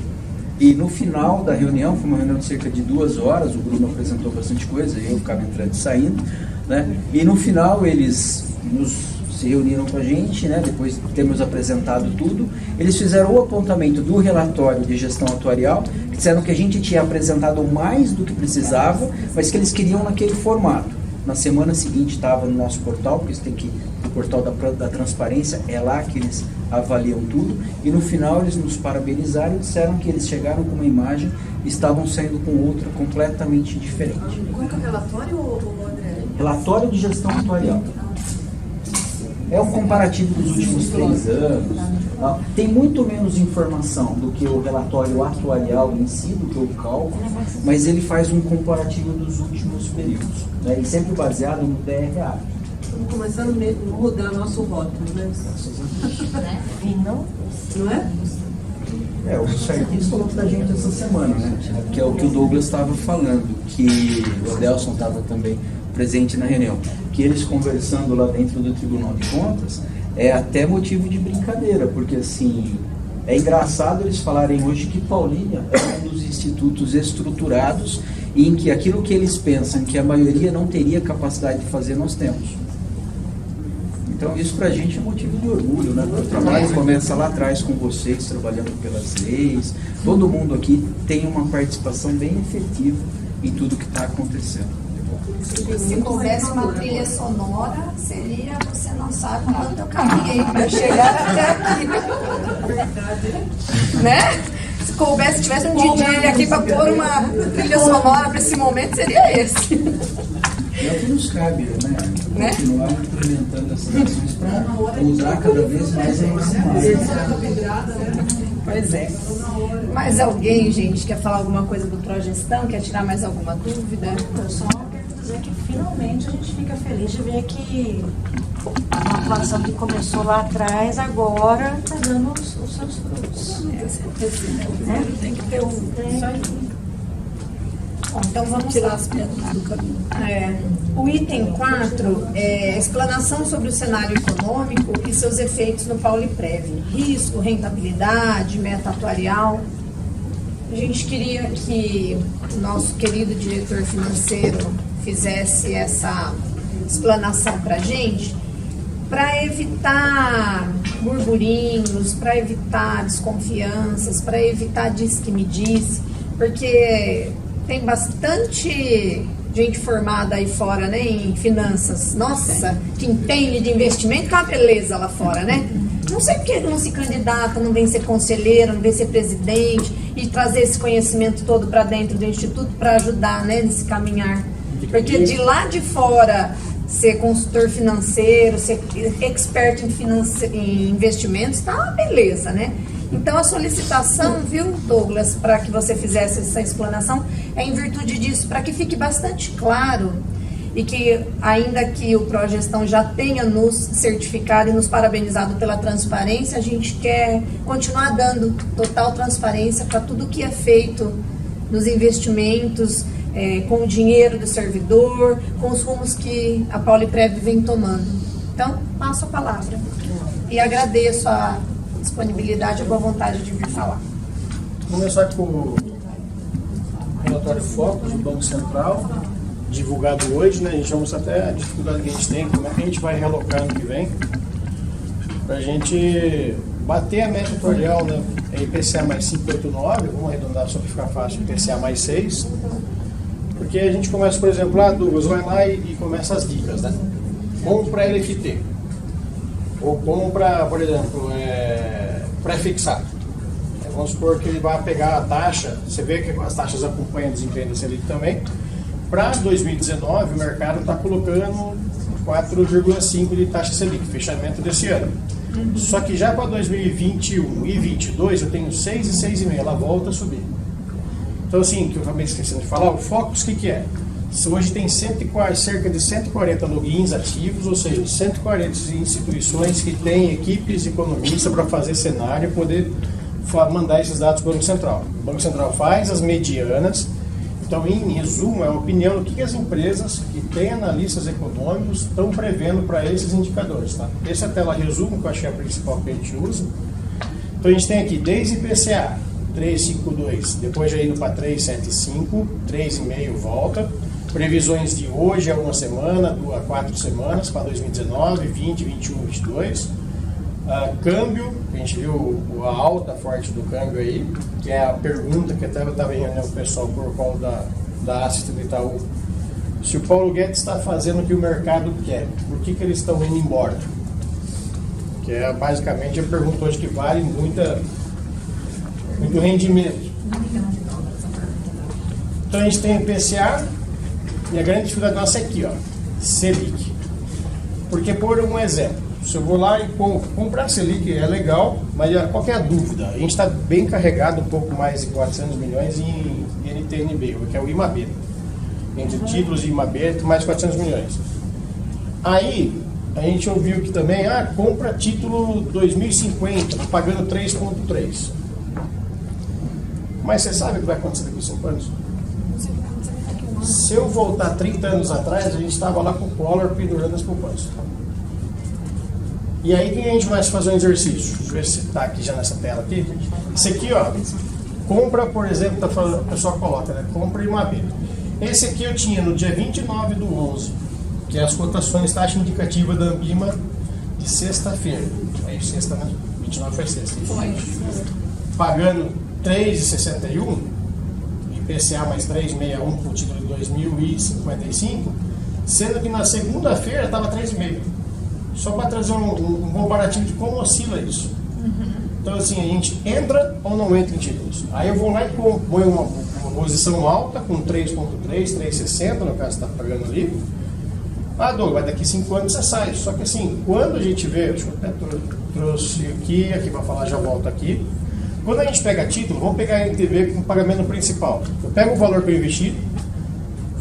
E no final da reunião, foi uma reunião de cerca de 2 horas, o Bruno apresentou bastante coisa, eu ficava entrando e saindo, né? E no final eles nos se reuniram com a gente, né, depois de termos apresentado tudo. Eles fizeram o apontamento do relatório de gestão atuarial, disseram que a gente tinha apresentado mais do que precisava, mas que eles queriam naquele formato. Na semana seguinte estava no nosso portal, porque eles têm que o portal da transparência, é lá que eles avaliam tudo, e no final eles nos parabenizaram e disseram que eles chegaram com uma imagem e estavam saindo com outra completamente diferente. Qual que é o relatório, André? Relatório de gestão atuarial. É um comparativo dos últimos 3 anos. Tá? Tem muito menos informação do que o relatório atuarial em si, do que o cálculo, mas ele faz um comparativo dos últimos períodos, né? E sempre baseado no DRA. Estamos começando a mudar nosso rótulo, né? E não? Não é? O Sarkis falou pra gente essa semana, né? Que é o que o Douglas estava falando, que o Adelson estava também presente na reunião, que eles conversando lá dentro do Tribunal de Contas é até motivo de brincadeira, porque assim, é engraçado eles falarem hoje que Paulínia é um dos institutos estruturados em que aquilo que eles pensam que a maioria não teria capacidade de fazer, nós temos. Então isso pra gente é motivo de orgulho, né? O trabalho começa lá atrás com vocês, trabalhando pelas leis, todo mundo aqui tem uma participação bem efetiva em tudo que está acontecendo. Se coubesse uma trilha sonora, seria Você Não Sabe Quanto Eu Caminhei para chegar até aqui. Né? Se coubesse, tivesse um DJ aqui para pôr uma trilha sonora para esse momento, seria esse. É o que nos cabe, né? Continuar implementando essas ações para usar cada vez mais a nossa imagem. Pois é. Mais alguém, gente, quer falar alguma coisa do Progestão? Quer tirar mais alguma dúvida? Eu só quero dizer que finalmente a gente fica feliz de ver que a atuação que começou lá atrás agora está dando os seus frutos. Tem que ter um. Bom, então vamos tirar lá. as pedras do caminho. O item 4 é explanação sobre o cenário econômico e seus efeitos no Pauliprev. Risco, rentabilidade, meta atuarial. A gente queria que o nosso querido diretor financeiro fizesse essa explanação para a gente, para evitar burburinhos, para evitar desconfianças, para evitar diz-que-me-diz, porque tem bastante gente formada aí fora, né, em finanças, nossa, que entende de investimento, que é uma beleza lá fora, né? Não sei porque não se candidata, não vem ser conselheiro, não vem ser presidente e trazer esse conhecimento todo para dentro do Instituto para ajudar, né, nesse caminhar. Porque de lá de fora, ser consultor financeiro, ser expert em investimentos, tá uma beleza, né? Então a solicitação, viu, Douglas, para que você fizesse essa explanação, é em virtude disso, para que fique bastante claro e que, ainda que o Progestão já tenha nos certificado e nos parabenizado pela transparência, a gente quer continuar dando total transparência para tudo que é feito nos investimentos, com o dinheiro do servidor, com os rumos que a Pauliprev vem tomando. Então, passo a palavra. E agradeço a disponibilidade e a boa vontade de vir falar. Vou começar com o relatório Focus do Banco Central, divulgado hoje, né? A gente vai mostrar até a dificuldade que a gente tem, como é que a gente vai realocar ano que vem, para a gente bater a meta atuarial, né? É IPCA mais 5,89, vamos arredondar só para ficar fácil, IPCA mais 6, porque a gente começa, por exemplo, Douglas vai lá e começa as dicas, né? Compra LFT, ou compra, por exemplo, pré-fixado. Vamos supor que ele vai pegar a taxa, você vê que as taxas acompanham o desempenho da Selic também. Para 2019, o mercado está colocando 4,5% de taxa Selic, fechamento desse ano. Só que já para 2021 e 2022, eu tenho 6 e 6,5%, ela volta a subir. Então, assim, que eu acabei esquecendo de falar, o Focus, o que é? Hoje tem cerca de 140 logins ativos, ou seja, 140 instituições que têm equipes de economistas para fazer cenário e poder mandar esses dados para o Banco Central. O Banco Central faz as medianas. Então, em resumo, é a opinião do que as empresas que têm analistas econômicos estão prevendo para esses indicadores. Tá? Essa é a tela resumo, que eu acho que é a principal que a gente usa. Então, a gente tem aqui desde IPCA 3,52, depois já indo para 3,75, 3,5 volta. previsões de hoje a uma semana, a 4 semanas, para 2019, 20, 21, 22. Câmbio, a gente viu a alta forte do câmbio aí, que é a pergunta que até eu estava em reunião com o pessoal por conta da Asset do Itaú. Se o Paulo Guedes está fazendo o que o mercado quer, por que eles estão indo embora? Que é basicamente a pergunta hoje que vale muito rendimento. Então a gente tem o IPCA e a grande dificuldade nossa é aqui, ó, Selic. Porque, por um exemplo, se eu vou lá e comprar Selic é legal, mas qual que é a dúvida? A gente está bem carregado, um pouco mais de 400 milhões em NTNB, que é o IMAB. Entre títulos e IMAB, mais 400 milhões. Aí, a gente ouviu que também, compra título 2050, pagando 3,3. Mas você sabe o que vai acontecer daqui a 5 anos? Se eu voltar 30 anos atrás, a gente estava lá com o Collor pendurando as poupanças. E aí, o que a gente vai fazer um exercício? Deixa eu ver se está aqui já nessa tela aqui. Esse aqui, ó, compra, por exemplo, tá falando, o pessoal coloca, né? Compra IMAB. Esse aqui eu tinha no dia 29/11, que é as cotações, taxa indicativa da Ambima de sexta-feira. Aí sexta, né? 29 foi sexta. Pagando 3,61, IPCA mais 3,61 por título de 2055, sendo que na segunda-feira estava 3,5. Só para trazer um comparativo de como oscila isso. Então, assim, a gente entra ou não entra em títulos. Aí eu vou lá e ponho uma posição alta com 3,3, 3,60, no caso está pagando ali. Douglas, vai daqui 5 anos você sai. Só que assim, quando a gente vê, deixa eu até trouxe aqui para falar, já volto aqui. Quando a gente pega título, vamos pegar a NTV com pagamento principal. Eu pego o valor que eu investi,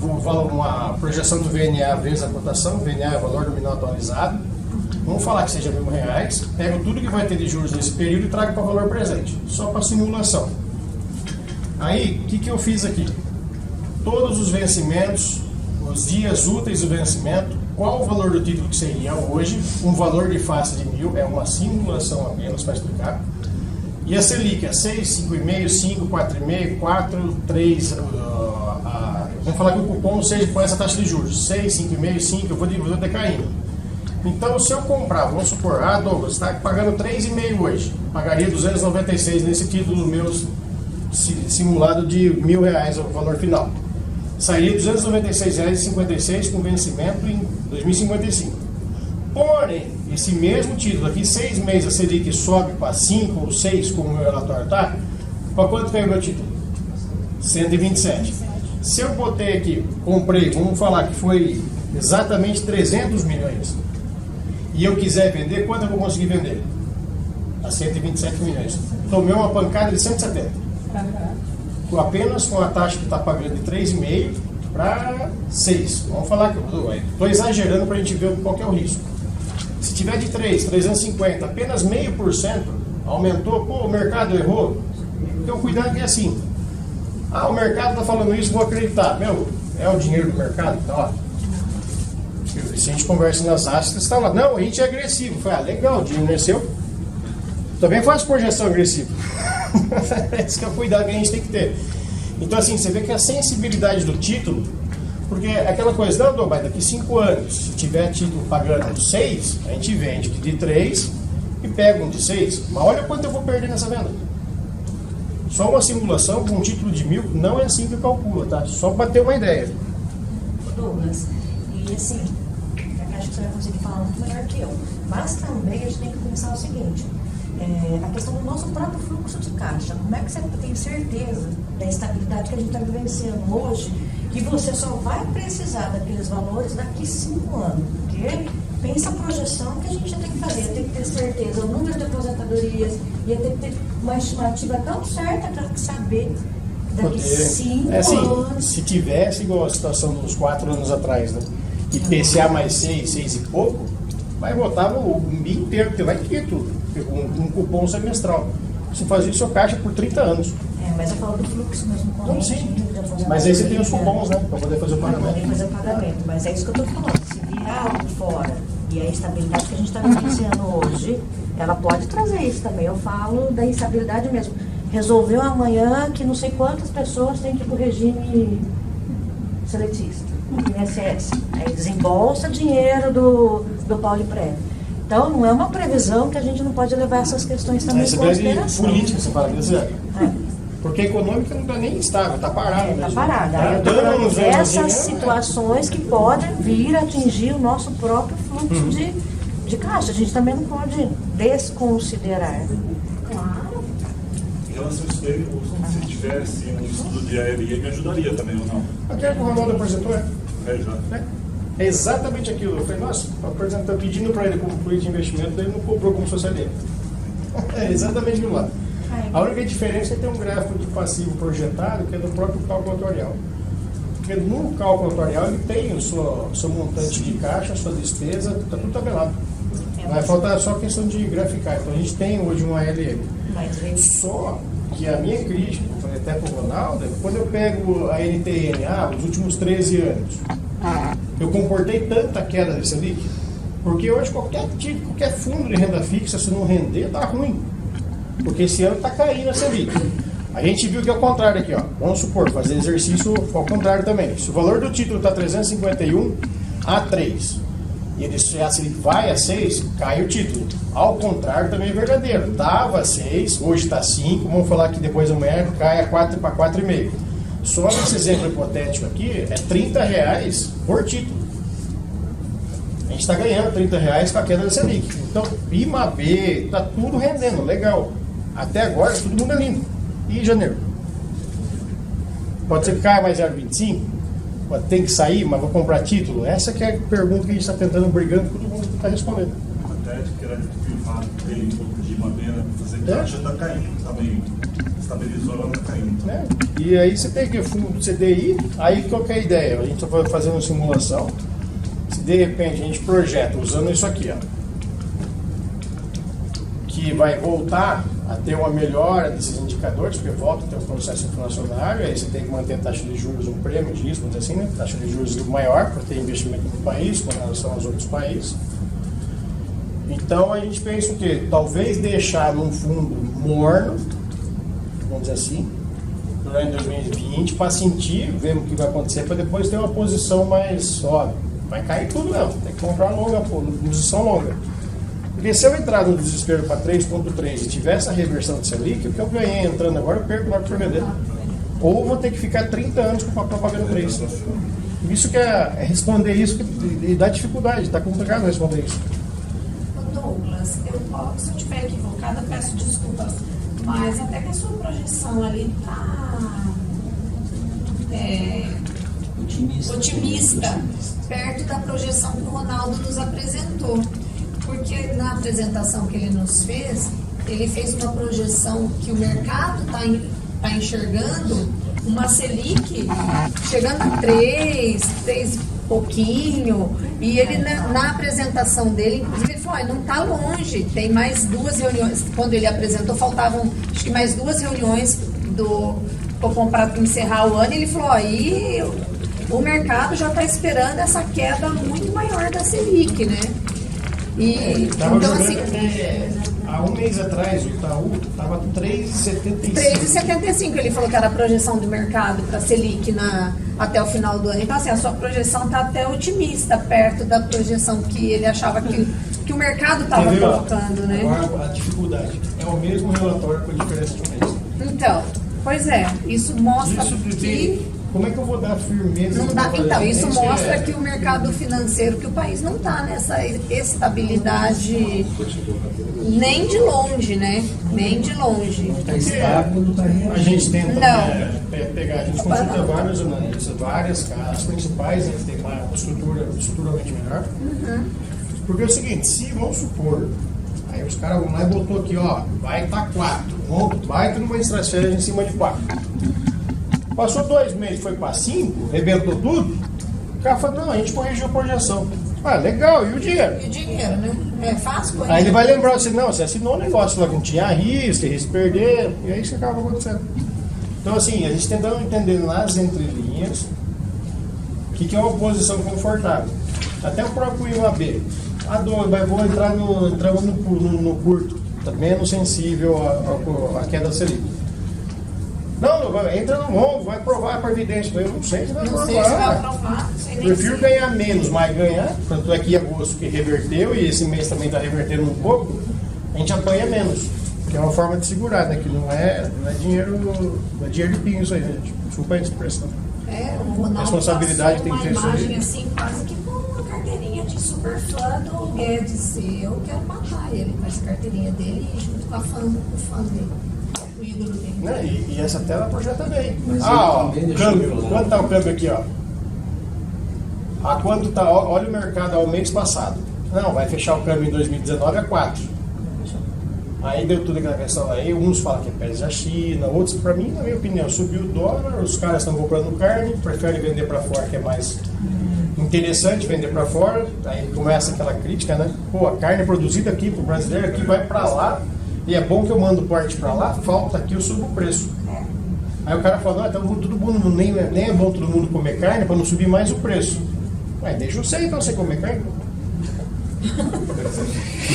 uma projeção do VNA vezes a cotação, VNA é o valor nominal atualizado. Vamos falar que seja R$1.000, pego tudo que vai ter de juros nesse período e trago para o valor presente, só para simulação. Aí, o que eu fiz aqui? Todos os vencimentos, os dias úteis do vencimento, qual o valor do título que seria hoje, um valor de face de 1.000, é uma simulação apenas para explicar. E a Selic é 6, 5,5, 5, 4,5, 4, 3, vamos falar que o cupom seja com essa taxa de juros, 6, 5,5, 5, eu vou decaindo. Então, se eu comprar, vamos supor, Douglas, está pagando 3,5 hoje, pagaria 296 nesse título meu simulado de R$1.000 o valor final. Sairia R$296,56 com vencimento em 2055. Porém, esse mesmo título aqui, 6 meses a Selic sobe para 5 ou 6, como o meu relatório está, para quanto veio o meu título? 127. Se eu botei aqui, comprei, vamos falar que foi exatamente 300 milhões, e eu quiser vender, quanto eu vou conseguir vender? A 127 milhões. Tomei uma pancada de 170. Apenas com a taxa que está pagando de 3,5 para 6. Vamos falar que eu estou exagerando para a gente ver qual que é o risco. Se tiver de 350, apenas 0,5%, aumentou, o mercado errou. Então cuidado que é assim. O mercado está falando isso, vou acreditar. É o dinheiro do mercado? Então, ó. Se a gente conversa nas ações, está lá, não, a gente é agressivo. Foi, legal, o dinheiro não é seu. Também faz projeção agressiva. Esse que é o cuidado que a gente tem que ter. Então, assim, você vê que a sensibilidade do título, porque aquela coisa, não, mas daqui 5 anos, se tiver título pagando 6, a gente vende de 3 e pega um de 6. Mas olha quanto eu vou perder nessa venda. Só uma simulação com um título de 1.000 não é assim que calcula, tá? Só para ter uma ideia. Douglas, e assim, acho que você vai conseguir falar muito melhor que eu. Mas também a gente tem que pensar o seguinte, a questão do nosso próprio fluxo de caixa. Como é que você tem certeza da estabilidade que a gente está vivenciando hoje, que você só vai precisar daqueles valores daqui 5 anos? Porque pensa a projeção que a gente tem que fazer, tem que ter certeza, o número de aposentadorias, ia ter que ter uma estimativa tão certa para saber daqui 5 anos. Se tivesse igual a situação dos 4 anos atrás, né? IPCA mais 6, 6 e pouco, vai botar o MBI inteiro, porque vai ter tudo, um cupom semestral. Você faz isso, seu caixa por 30 anos. Mas eu falo do fluxo mesmo. Não, sim. Mas aí você tem os cupons, né? Para poder fazer o pagamento. Para poder fazer o pagamento. Mas é isso que eu estou falando. Se virar algo fora e a instabilidade que a gente está vivenciando hoje, ela pode trazer isso também. Eu falo da instabilidade mesmo. Resolveu amanhã que não sei quantas pessoas têm que ir para o regime seletista. INSS. Aí desembolsa dinheiro do Pauliprev. Então, não é uma previsão que a gente não pode levar essas questões também Aí em você pega consideração. política, você fala disso, É. porque a econômica não está nem estável, está parada Está mesmo. parada. Aí eu tô falando dessas situações que podem vir a atingir o nosso próprio fluxo de caixa. A gente também não pode desconsiderar. Em relação a isso daí, se tivesse um estudo de ALE, me ajudaria também ou não? Aquilo que o Ronaldo apresentou Já. é exatamente aquilo. Eu falei, nossa, apresentou pedindo para ele como política de investimento, ele não cobrou como social dele. É exatamente aquilo lá. A única diferença é ter um gráfico de passivo projetado, que é do próprio cálculo atuarial. Porque no cálculo atuarial ele tem o seu montante de caixa, a sua despesa, está tudo tabelado. Vai faltar só a questão de graficar. Então a gente tem hoje uma ALM. Só que a minha crítica, eu falei até para o Ronaldo, quando eu pego a NTN, os últimos 13 anos, eu comportei tanta queda desse Selic, porque hoje qualquer fundo de renda fixa, se não render, tá ruim. Porque esse ano está caindo a Selic. A gente viu que é o contrário aqui, ó. Vamos supor, fazer exercício ao contrário também. Se o valor do título está 351 a 3 e ele vai a 6, cai o título. Ao contrário também é verdadeiro. Estava a 6, hoje está 5, vamos falar que depois amanhã cai a 4 para 4,5. Só nesse exemplo hipotético aqui, é R$30 por título. A gente está ganhando R$30 com a queda da Selic. Então, IMAB, está tudo rendendo, legal. Até agora, todo mundo é lindo. E janeiro? Pode ser que caia mais 0,25? Tem que sair, mas vou comprar título? Essa que é a pergunta que a gente está tentando, brigando, todo mundo está respondendo. Até de crédito privado, tem um pouco de maneira, fazer caixa está caindo também. Estabilizou, ela está caindo. E aí você tem que fundo CDI, aí qual que é a ideia? A gente está fazendo uma simulação. Se de repente a gente projeta usando isso aqui, ó, que vai voltar a ter uma melhora desses indicadores, porque volta a ter um processo inflacionário, aí você tem que manter a taxa de juros, um prêmio disso, vamos dizer assim, né? Taxa de juros maior para ter investimento no país com relação aos outros países. Então a gente pensa o quê? Talvez deixar num fundo morno, vamos dizer assim, durante 2020, para sentir, ver o que vai acontecer, para depois ter uma posição mais suave. Vai cair tudo não, tem que comprar uma posição longa. Porque se eu entrar no desespero para 3,3 e tiver essa reversão de Selic, o que eu ganhei entrando agora, eu perco logo por vender. Ou vou ter que ficar 30 anos com o papel pagando 3. Isso que é responder isso e dá dificuldade, está complicado responder isso. Douglas, se eu estiver equivocada, peço desculpas, mas até que a sua projeção ali está otimista, perto da projeção que o Ronaldo nos apresentou. Porque na apresentação que ele nos fez, ele fez uma projeção que o mercado está enxergando uma Selic chegando a 3 e pouquinho, e ele na apresentação dele, inclusive ele falou, não está longe, tem mais 2 reuniões, quando ele apresentou faltavam acho que mais 2 reuniões para encerrar o ano, e ele falou, aí o mercado já está esperando essa queda muito maior da Selic, né? Então, assim, há um mês atrás, o Itaú estava 3,75. 3,75, ele falou que era a projeção do mercado para a Selic até o final do ano. Então, assim, a sua projeção está até otimista, perto da projeção que ele achava que o mercado estava colocando, né? Agora, a dificuldade é o mesmo relatório com a diferença de um mês. Então, pois é, isso mostra que... Como é que eu vou dar firmeza? Não dá, então, isso mostra que o mercado financeiro, que o país não está nessa estabilidade nem de longe, né? Nem de longe. A gente tenta pegar, a gente consulta vários analistas, várias casas, as principais, eles têm uma estrutura estruturalmente melhor. Porque é o seguinte, se vamos supor, aí os caras vão lá e botou aqui, ó, vai estar 4, vai ter uma estratégia em cima de 4. Passou 2 meses, foi para 5, rebentou tudo. O cara falou, não, a gente corrigiu a projeção. Ah, legal, e o dinheiro? E o dinheiro, né? É fácil corrigir. Aí ele vai lembrar assim, não, você assinou um negócio lá que não tinha risco perder, e aí isso acaba acontecendo. Então, assim, a gente tentando entender nas entrelinhas o que é uma posição confortável. Até o próprio IMAB. Vou entrar no curto, tá menos sensível à queda da Selic. Não, entra no mundo, vai provar a previdência. Eu não sei se vai Não sei se vai provar. aprovar, não sei nem Prefiro se- ganhar menos, mas ganhar. Tanto é que em agosto que reverteu e esse mês também está revertendo um pouco, a gente apanha menos. Que é uma forma de segurar, né? Que não é dinheiro de pinho isso aí, né, gente? Desculpa a expressão. É, o Ronaldo Responsabilidade passou tem que ter uma isso aí. imagem assim, quase que com uma carteirinha de super fã do Guedes. E eu quero matar ele com essa carteirinha dele junto com o fã dele, o ídolo dele. Né? E essa tela projeta bem. Mas Ó, ele também deixou câmbio. claro. Quanto tá o câmbio aqui, ó? A quanto tá? Olha o mercado ao mês passado. Não, vai fechar o câmbio em 2019 a 4. Aí deu tudo aquela questão aí, uns falam que é pés da China, outros, pra mim, na minha opinião, subiu o dólar, os caras estão comprando carne, preferem vender pra fora, que é mais interessante vender pra fora, aí começa aquela crítica, né? Pô, a carne produzida aqui pro brasileiro aqui vai pra lá, e é bom que eu mando parte pra lá, falta aqui, eu subo o preço. Aí o cara fala, não, então todo mundo, nem é bom todo mundo comer carne pra não subir mais o preço. Mas deixa eu ser então você comer carne.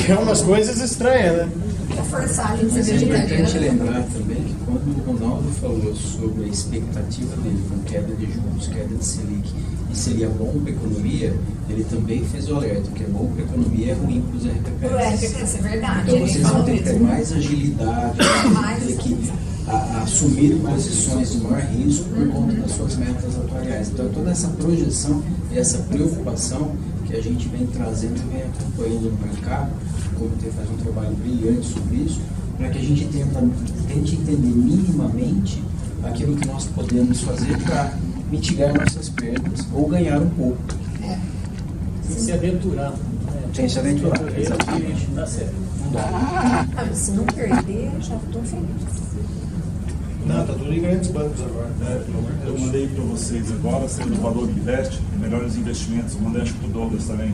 É umas coisas estranhas, né? É forçar a gente ser Mas é importante vegetariano. lembrar também que quando o Ronaldo falou sobre a expectativa dele com queda de juros, queda de Selic, e seria bom para a economia, ele também fez o alerta que é bom para a economia é ruim para os RPPs. Isso é verdade. Então ele vocês falou vão ter que ter mesmo. mais agilidade, Mais ter que assumir posições de maior risco por conta das suas metas atuariais. Então toda essa projeção e essa preocupação que a gente vem trazendo e vem acompanhando no mercado, o comitê faz um trabalho brilhante sobre isso, para que a gente tente entender minimamente aquilo que nós podemos fazer para mitigar nossas perdas ou ganhar um pouco. Sem se aventurar. Né? Sem se aventurar, Perder, exatamente. Dá certo. Ah, mas se não perder, já estou feliz. Não, tá tudo em grandes bancos agora. Eu mandei para vocês agora, sendo o Valor Invest, melhores investimentos, eu mandei acho que para o Douglas também.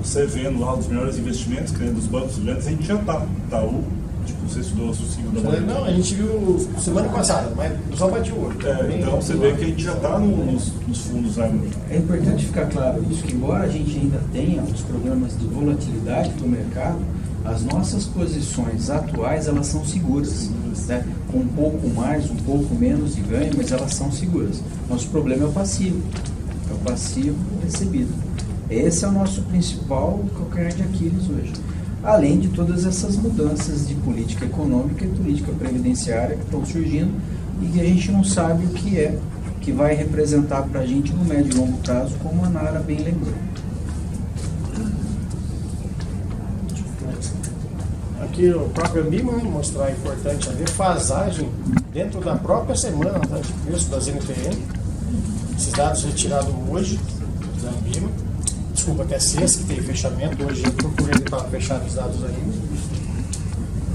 Você vendo lá os melhores investimentos, que é dos bancos grandes, a gente já tá. Itaú, tipo, você estudou o ciclo da Valor. Não, a gente viu semana passada, mas só bati o olho. Então você vê que a gente já está nos fundos lá. É importante ficar claro isso, que embora a gente ainda tenha os programas de volatilidade do mercado, as nossas posições atuais, elas são seguras, né? Com um pouco mais, um pouco menos de ganho, mas elas são seguras. Nosso problema é o passivo recebido. Esse é o nosso principal calcanhar de Aquiles hoje. Além de todas essas mudanças de política econômica e política previdenciária que estão surgindo e que a gente não sabe o que é, que vai representar para a gente no médio e longo prazo, como a Nara bem lembrou. Aqui o próprio Ambima mostrar a importante a defasagem dentro da própria semana, tá, de preço das NTN. Esses dados retirados hoje da Ambima. Desculpa, até sexta que tem fechamento. Hoje eu procurei ele estava fechado os dados ainda.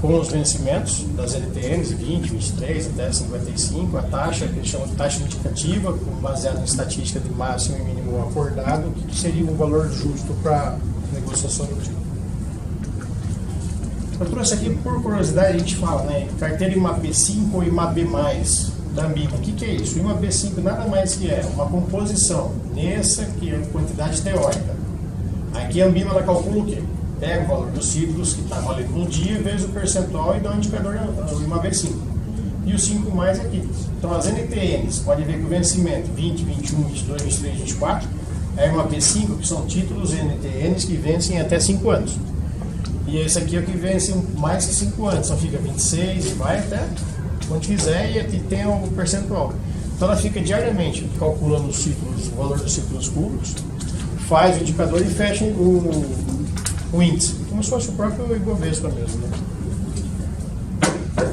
Com os vencimentos das NTNs, 20, 23 até 55, a taxa, que eles chamam de taxa indicativa, baseada em estatística de máximo e mínimo acordado, que seria um valor justo para negociação do tipo. Eu trouxe aqui, por curiosidade, a gente fala, né, carteira IMAB5 ou IMAB+, da Ambima. O que é isso? O IMAB5 nada mais que é uma composição nessa que é quantidade teórica. Aqui a Ambima ela calcula o quê? Pega o valor dos ciclos que está valendo no dia, vezes o percentual e dá um indicador do IMAB5. E os 5 mais aqui. Então as NTNs, pode ver que o vencimento 20, 21, 22, 23, 24 é IMAB5, que são títulos NTNs que vencem até 5 anos. E esse aqui é o que vence mais que 5 anos, então fica 26 e vai até quando quiser e tem o percentual. Então ela fica diariamente calculando os ciclos, o valor dos ciclos públicos, faz o indicador e fecha o índice, como se fosse o próprio Ibovespa mesmo. Né?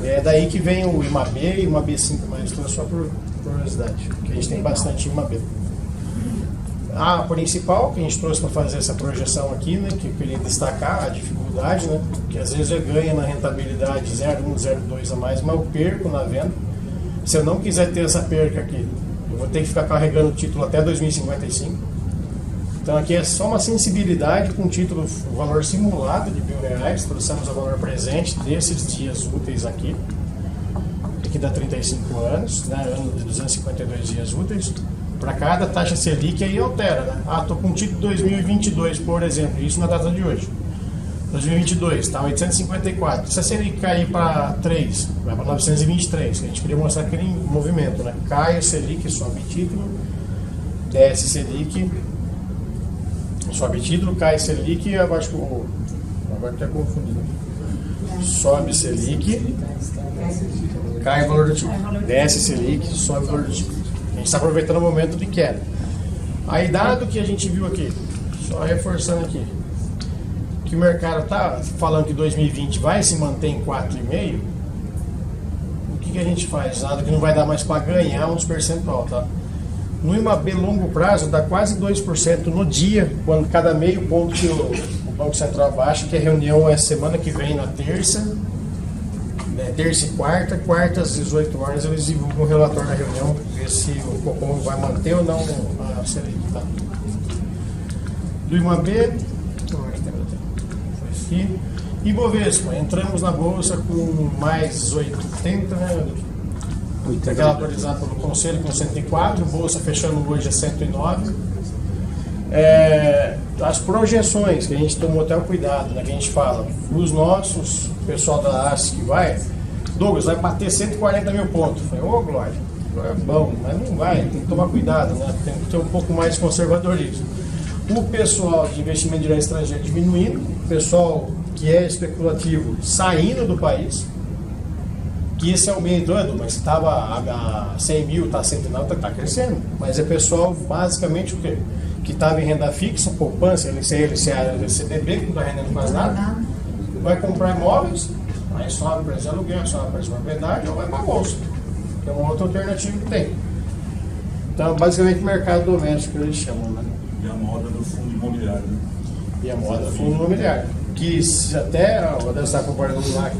É daí que vem o IMAB e o IMAB5, mas estou só por curiosidade, porque a gente tem bastante IMAB. A principal que a gente trouxe para fazer essa projeção aqui, né, que eu queria destacar a dificuldade, né, que às vezes eu ganho na rentabilidade 0,1, 0,2 a mais, mas eu perco na venda. Se eu não quiser ter essa perca aqui, eu vou ter que ficar carregando o título até 2055. Então aqui é só uma sensibilidade com o título, o valor simulado de R$1.000, trouxemos o valor presente desses dias úteis aqui, que dá 35 anos, né, ano de 252 dias úteis. Para cada taxa Selic aí altera, né? Ah, estou com o título 2022, por exemplo, isso na data de hoje. 2022 está 854. Se a Selic cair para 3, vai para 923. A gente queria mostrar aquele movimento, né? Cai a Selic, sobe título, desce Selic, sobe título, cai Selic, abaixo o. Agora está confundido. Sobe Selic, cai o valor do título. Desce Selic, sobe o valor do título. A gente está aproveitando o momento de queda. Aí, dado que a gente viu aqui, só reforçando aqui, que o mercado está falando que 2020 vai se manter em 4,5%, o que a gente faz? Nada que não vai dar mais para ganhar uns percentual, tá? No IMAB longo prazo dá quase 2% no dia, quando cada meio ponto que o Banco Central baixa, que a reunião é semana que vem na terça, né, terça e quarta às 18 horas eles divulgam o relatório da reunião, ver se o Copom vai manter ou não a Selic, tá? Do IMAB, aqui. E Bovespa, entramos na bolsa com mais 80, né? Aquela atualizada pelo Conselho com 104, bolsa fechando hoje a 109. As projeções que a gente tomou até o cuidado, né, que a gente fala, os nossos, o pessoal da ASC que vai, Douglas, vai bater 140 mil pontos. Eu falei, ô Glória, é bom, mas não vai, tem que tomar cuidado, né? Tem que ter um pouco mais de conservadorismo. O pessoal de investimento direto estrangeiro diminuindo, o pessoal que é especulativo saindo do país, que esse aumento, mas estava a 100 mil, está a 109, está crescendo. Mas é pessoal basicamente o quê? Que estava em renda fixa, poupança, LCA, LCDB, que não está rendendo quase nada, vai comprar imóveis, aí sobe o preço de aluguel, sobe o preço de propriedade, ou vai para a bolsa, que é uma outra alternativa que tem. Então, basicamente, mercado doméstico que eles chamam, né? E a moda do fundo imobiliário, né? E a moda do fundo imobiliário. Que até, o Deus está comparando lá,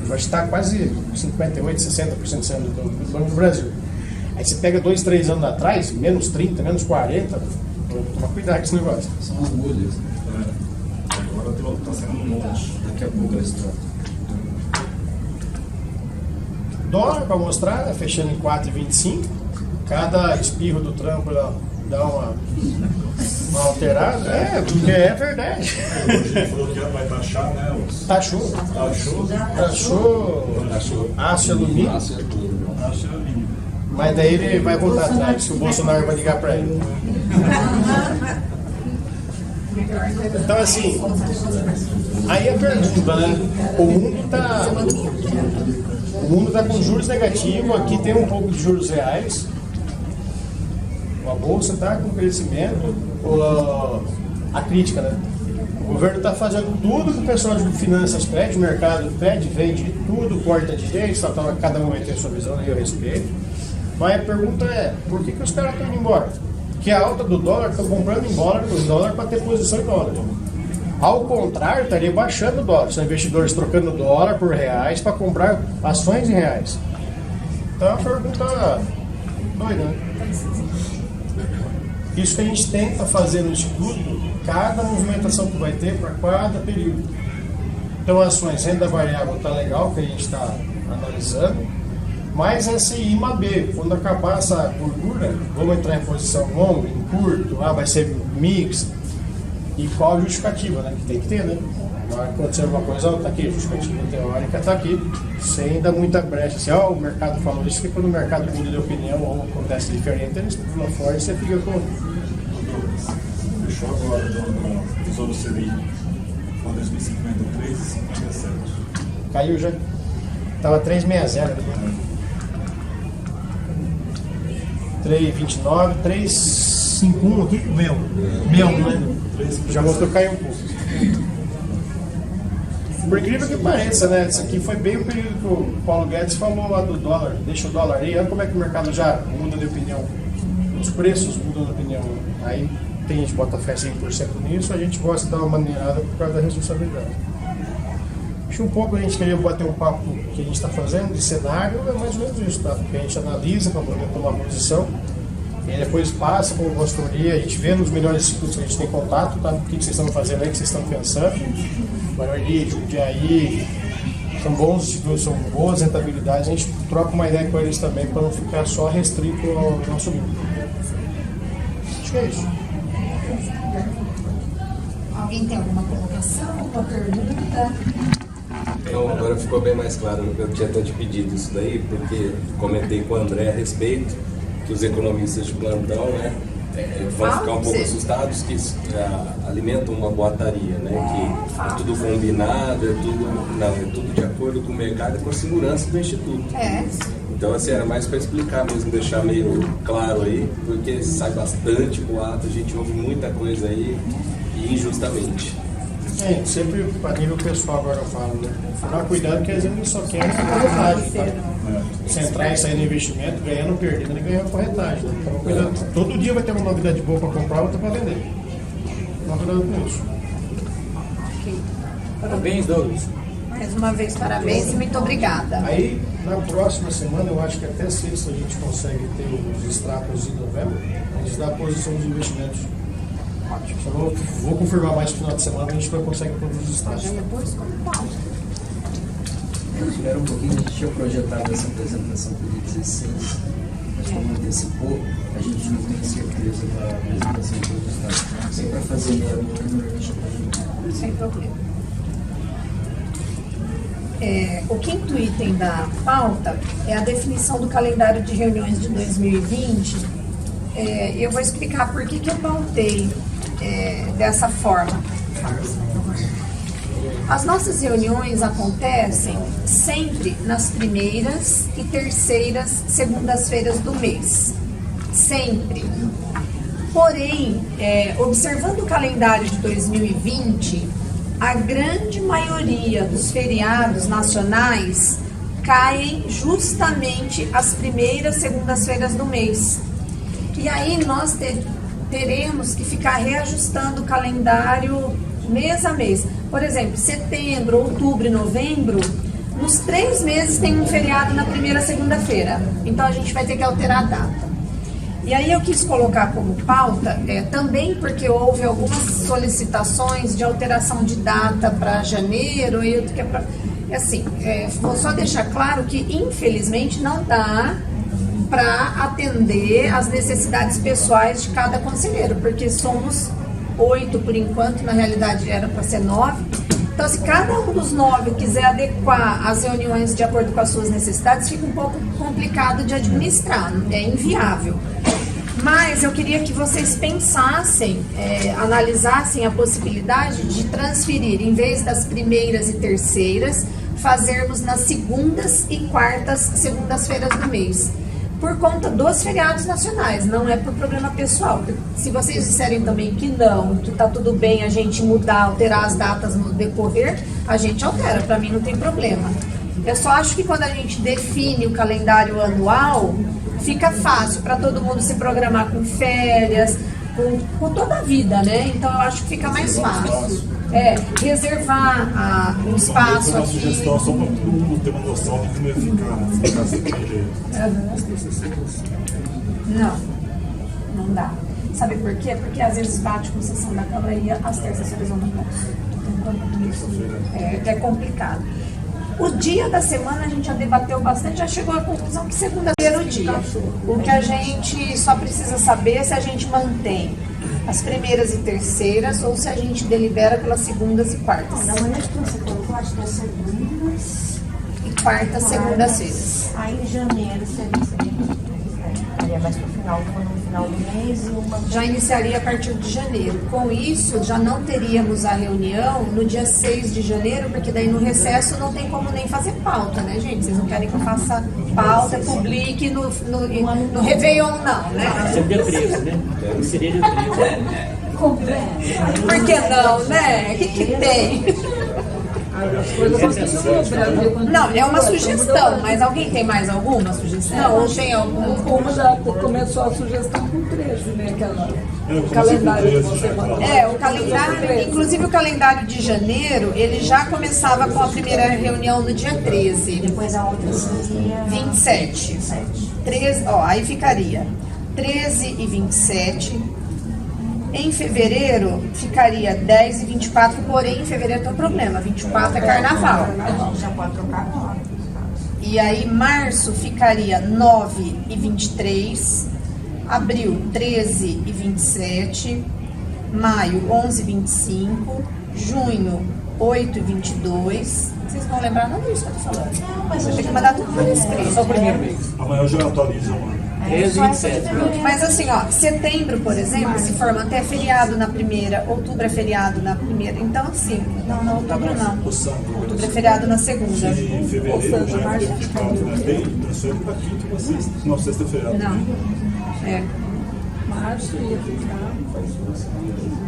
vai estar quase 58%, 60% sendo do Banco do Brasil. Aí você pega 2, 3 anos atrás, menos 30, menos 40, toma cuidado com esse negócio. São as bolhas, né? Agora está sendo um monte. Daqui a pouco eles trocam. Dólar para mostrar, né, fechando em 4,25. Cada espirro do Trump dá uma alterada. Porque é verdade. Hoje ele falou que vai taxar, né? Taxou. Aço e alumínio. Mas daí ele vai voltar atrás, que o Bolsonaro vai ligar para ele. Então, assim, aí a pergunta, né? O mundo está com juros negativos, aqui tem um pouco de juros reais. A bolsa está com crescimento. A crítica, né? O governo está fazendo tudo que o pessoal de finanças pede, o mercado pede, vende tudo, corta direito, cada um vai ter sua visão, eu respeito. Mas a pergunta é, por que os caras estão indo embora? Que a alta do dólar, estão comprando em dólar para ter posição em dólar. Ao contrário, estaria baixando o dólar. São investidores trocando dólar por reais para comprar ações em reais. Então é uma pergunta doida, né? Isso que a gente tenta fazer no estudo, cada movimentação que vai ter para cada período. Então, ações, renda variável está legal, que a gente está analisando, mas esse IMAB, quando acabar essa gordura, vamos entrar em posição longa, em curto, vai ser mix, e qual a justificativa, né? Que tem que ter, né? Na hora que acontecer alguma coisa, está aqui, a justificativa teórica está aqui, sem dar muita brecha. Assim, o mercado falou isso, porque quando o mercado muda de opinião ou acontece diferente, eles pulam fora e você fica com. Fechou agora do Tesouro Selic, para 2053 e 57. Caiu já. Estava 3,60. 3,29, 3,51 aqui, meu, né? Já mostrou que caiu um pouco. Por incrível que pareça, né? Isso aqui foi bem o período que o Paulo Guedes falou lá do dólar. Deixa o dólar aí, olha como é que o mercado já muda de opinião. Os preços mudam de opinião. Aí tem gente que bota fé 100% nisso, a gente gosta de dar uma maneirada por causa da responsabilidade. Acho um pouco a gente queria bater um papo que a gente está fazendo de cenário, é mais ou menos isso, tá? Porque a gente analisa para poder tomar posição, e depois passa com a consultoria, a gente vê nos melhores institutos que a gente tem contato, tá? O que vocês estão fazendo aí, o que vocês estão pensando. Guarani, Jundiaí, são bons institutos, são boas rentabilidades, a gente troca uma ideia com eles também para não ficar só restrito ao nosso grupo. Acho que é isso. Alguém tem alguma colocação, alguma pergunta? Então, agora ficou bem mais claro, eu tinha até te pedido isso daí, porque comentei com o André a respeito, que os economistas de plantão, né, vão ficar um pouco assustados, que alimentam uma boataria, né, que é tudo combinado, é tudo de acordo com o mercado e com a segurança do Instituto. Então, assim, era mais para explicar mesmo, deixar meio claro aí, porque sai bastante boato, a gente ouve muita coisa aí, e injustamente. Sempre para nível pessoal agora eu falo, né? Tomar cuidado que às vezes ele só quer corretagem, tá? Você entrar e sair do investimento, ganhando ou perdendo, ele ganha a corretagem. Né? Então, cuidado. Todo dia vai ter uma novidade boa para comprar, outra para vender. Tomar cuidado com isso. Parabéns, Douglas. Mais uma vez, parabéns e muito obrigada. Aí, na próxima semana, eu acho que até sexta a gente consegue ter os extratos em novembro, a gente dá a posição dos investimentos. Só vou confirmar mais no final de semana, a gente vai conseguir todos os extratos. Espera um pouquinho, a gente tinha projetado essa apresentação para o dia 16, mas como antecipou, a gente não tem certeza da apresentação de todos os dados. Sem para fazer meia hora, sem problema. O quinto item da pauta é a definição do calendário de reuniões de 2020. Eu vou explicar por que eu pautei dessa forma. As nossas reuniões acontecem sempre nas primeiras e terceiras segundas-feiras do mês. Sempre. Porém, observando o calendário de 2020, a grande maioria dos feriados nacionais caem justamente às primeiras segundas-feiras do mês. E aí nós teremos que ficar reajustando o calendário mês a mês. Por exemplo, setembro, outubro e novembro, nos 3 meses tem um feriado na primeira segunda-feira. Então a gente vai ter que alterar a data. E aí eu quis colocar como pauta, também porque houve algumas solicitações de alteração de data para janeiro, e outro que é para... Assim, vou só deixar claro que infelizmente não dá para atender às necessidades pessoais de cada conselheiro, porque somos 8 por enquanto, na realidade era para ser 9. Então, se cada um dos 9 quiser adequar as reuniões de acordo com as suas necessidades, fica um pouco complicado de administrar, é inviável. Mas eu queria que vocês pensassem, analisassem a possibilidade de transferir, em vez das primeiras e terceiras, fazermos nas segundas e quartas segundas-feiras do mês. Por conta dos feriados nacionais, não é por problema pessoal. Se vocês disserem também que não, que tá tudo bem a gente mudar, alterar as datas no decorrer, a gente altera, para mim não tem problema. Eu só acho que quando a gente define o calendário anual, fica fácil para todo mundo se programar com férias, com toda a vida, né? Então eu acho que fica mais fácil. Reservar um espaço aqui. Sugestão só para todo mundo ter uma noção de como vai ficar Não dá. Sabe por quê? Porque às vezes bate com sessão da Câmara e as terças-feiras eu não posso. É complicado. O dia da semana a gente já debateu bastante, já chegou à conclusão que segunda-feira é o dia. O que a gente só precisa saber é se a gente mantém as primeiras e terceiras ou se a gente delibera pelas segundas e quartas. Da maneira que você colocou, acho que é segundas e quartas, segundas-feiras. Aí em janeiro seria mais pro final do mês e uma... Já iniciaria a partir de janeiro. Com isso, já não teríamos a reunião no dia 6 de janeiro, porque daí no recesso não tem como nem fazer pauta, né, gente? Vocês não querem que eu faça pauta, publique no Réveillon, não, né? Seria dia 13, né? Seria dia 13. Por que não, né? O que tem? Não, é uma sugestão, mas alguém tem mais alguma sugestão? Não, ou tem alguma? Como já começou a sugestão com 13, né? O calendário que você mandou. O calendário, inclusive o calendário de janeiro, ele já começava com a primeira reunião no dia 13. Depois a outra seria... 27. 13, aí ficaria 13 e 27. Em fevereiro, ficaria 10 e 24, porém em fevereiro tem um problema, 24 é carnaval. Já pode trocar agora. E aí, março ficaria 9 e 23, abril 13 e 27, Maio, 11,25. Junho, 8,22. Vocês vão lembrar não disso que eu tô falando. Não, mas Você tem que mandar tudo por escrito. Só o primeiro mês. Amanhã eu já atualizo, mano. 13 e 27. Mas assim, ó, setembro, por exemplo, se for manter feriado na primeira, outubro é feriado na primeira. Então, assim, não, outubro não. Outubro é feriado na segunda. Em fevereiro já é verificado, né? Tem transfere para quinta ou sexta. Não, sexta-feira. Não. É. Março ia ficar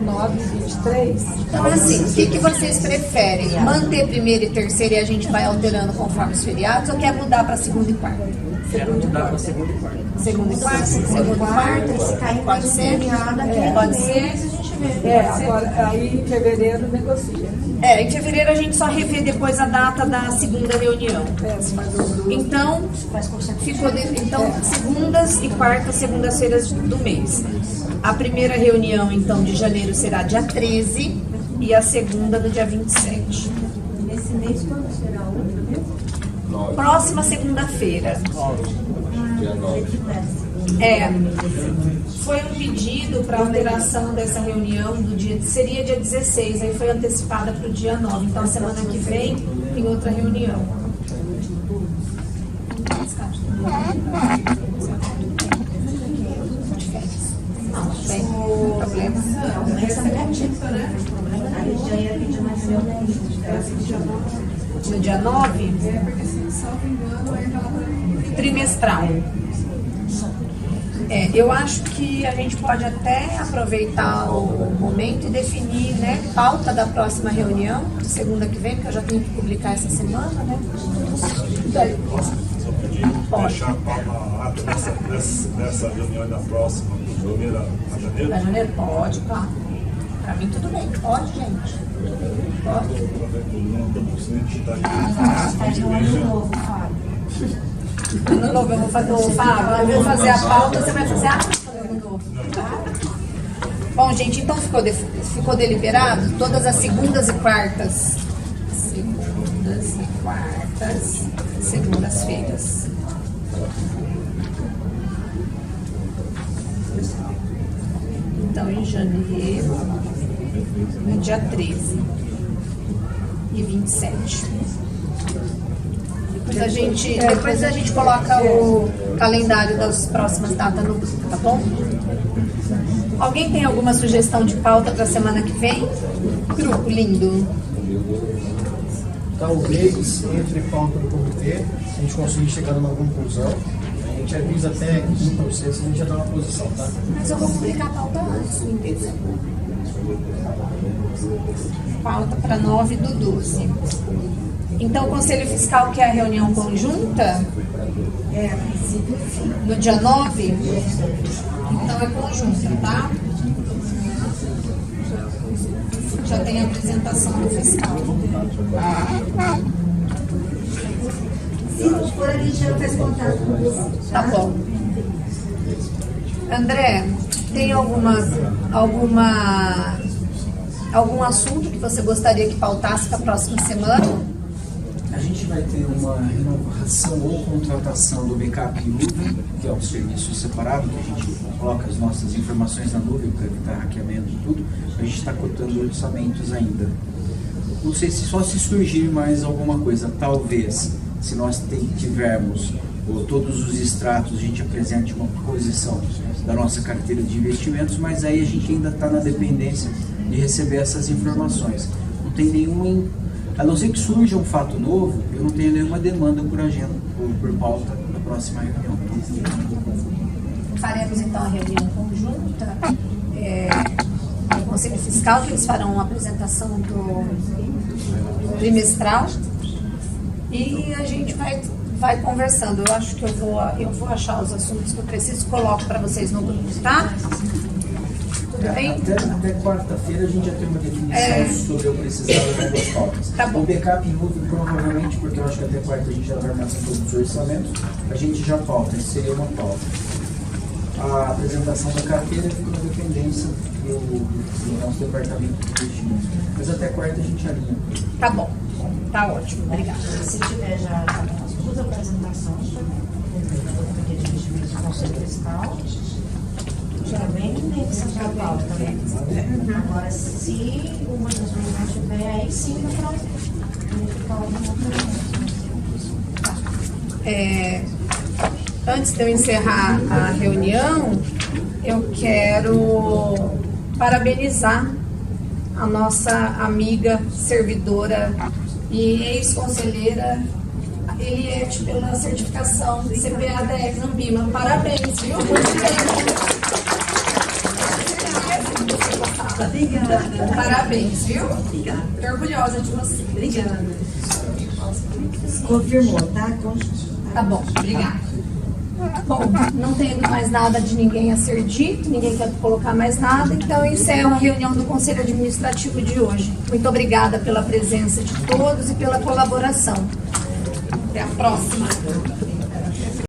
9,23. Então, assim, o que vocês preferem? Manter primeira e terceira e a gente vai alterando conforme os feriados ou quer mudar para segunda e quarta? Quero mudar para segunda e quarta. Segunda e quarta? Segunda e quarta? se cair Pode mais um ser? feriado aqui, Pode ser? a gente vê. Agora, aí em fevereiro negocia. Em fevereiro a gente só revê depois a data da segunda reunião. Se faz as duas. Então, então segundas e quartas, segundas-feiras do mês. A primeira reunião, então, de janeiro será dia 13 e a segunda do dia 27. Nesse mês, quando será a outra mesmo? Próxima segunda-feira. Dia 9. Foi um pedido para alteração dessa reunião do dia, seria dia 16, aí foi antecipada para o dia 9. Então, a semana que vem tem outra reunião. Não tem problema. Essa é negativa, né? A gente já ia pedir mais seu, né? No dia 9, trimestral. Eu acho que a gente pode até aproveitar o momento e definir, né, pauta da próxima reunião, segunda que vem, porque eu já tenho que publicar essa semana, né? Só pedir deixar a ata dessa reunião da próxima, de janeiro a janeiro. Pra janeiro? Pode, claro. Pra mim tudo bem. Pode, gente. Pode. Ano novo eu vou fazer o Fábio, eu vou fazer a pauta, você vai fazer a ata do ano novo. Bom, gente, então ficou deliberado todas as segundas e quartas. Segundas e quartas, segundas-feiras. Então, em janeiro, no dia 13 e 27. Depois a gente coloca o calendário das próximas datas no grupo, tá bom? Alguém tem alguma sugestão de pauta para a semana que vem? Grupo lindo. Talvez, entre pauta do comitê, a gente conseguir chegar numa conclusão. A gente avisa até quinta ou sexta, a gente já dá uma posição, tá? Mas eu vou publicar a pauta antes, lindeza. Pauta para 9/12. Então, o Conselho Fiscal quer a reunião conjunta? No dia 9? Então, é conjunta, tá? Já tem a apresentação do fiscal. Se não for, a gente já faz contato com você. Tá bom. André, tem algum assunto que você gostaria que pautasse para a próxima semana? A gente vai ter uma renovação ou contratação do backup em nuvem, que é um serviço separado, que a gente coloca as nossas informações na nuvem para evitar hackeamento e tudo. A gente está cotando orçamentos ainda. Não sei se só se surgir mais alguma coisa, talvez, se nós tivermos todos os extratos, a gente apresente uma posição da nossa carteira de investimentos, mas aí a gente ainda está na dependência de receber essas informações. Não tem nenhum, a não ser que surja um fato novo, eu não tenho nenhuma demanda por agenda, por pauta na próxima reunião. Faremos então a reunião conjunta com o Conselho Fiscal, que eles farão uma apresentação do trimestral e a gente vai conversando. Eu acho que eu vou achar os assuntos que eu preciso, coloco para vocês no grupo, tá? Tudo bem? Até quarta-feira a gente já tem uma definição sobre eu precisar das pautas. Tá bom. O backup em nuvem, provavelmente, porque eu acho que até quarta a gente já vai armazenar todos os orçamentos, a gente já pauta, isso seria uma pauta. A apresentação da carteira fica na dependência do nosso departamento de investimentos. Mas até quarta a gente alinha. Tá bom. Tá ótimo. Obrigada. Se tiver já as duas apresentações, do Comitê de Investimentos do Conselho Fiscal, já vem central da pauta, né? Agora, se uma das duas não tiver, aí sim, Antes de eu encerrar a reunião, eu quero parabenizar a nossa amiga, servidora e ex-conselheira Eliette pela certificação CPA 10 Ambima. Parabéns, viu? Obrigada. Parabéns, viu? Obrigada. Estou orgulhosa de você. Obrigada. Confirmou, tá? Tá bom, obrigada. Bom, não tendo mais nada de ninguém a ser dito, ninguém quer colocar mais nada, então eu encerro a reunião do Conselho Administrativo de hoje. Muito obrigada pela presença de todos e pela colaboração. Até a próxima.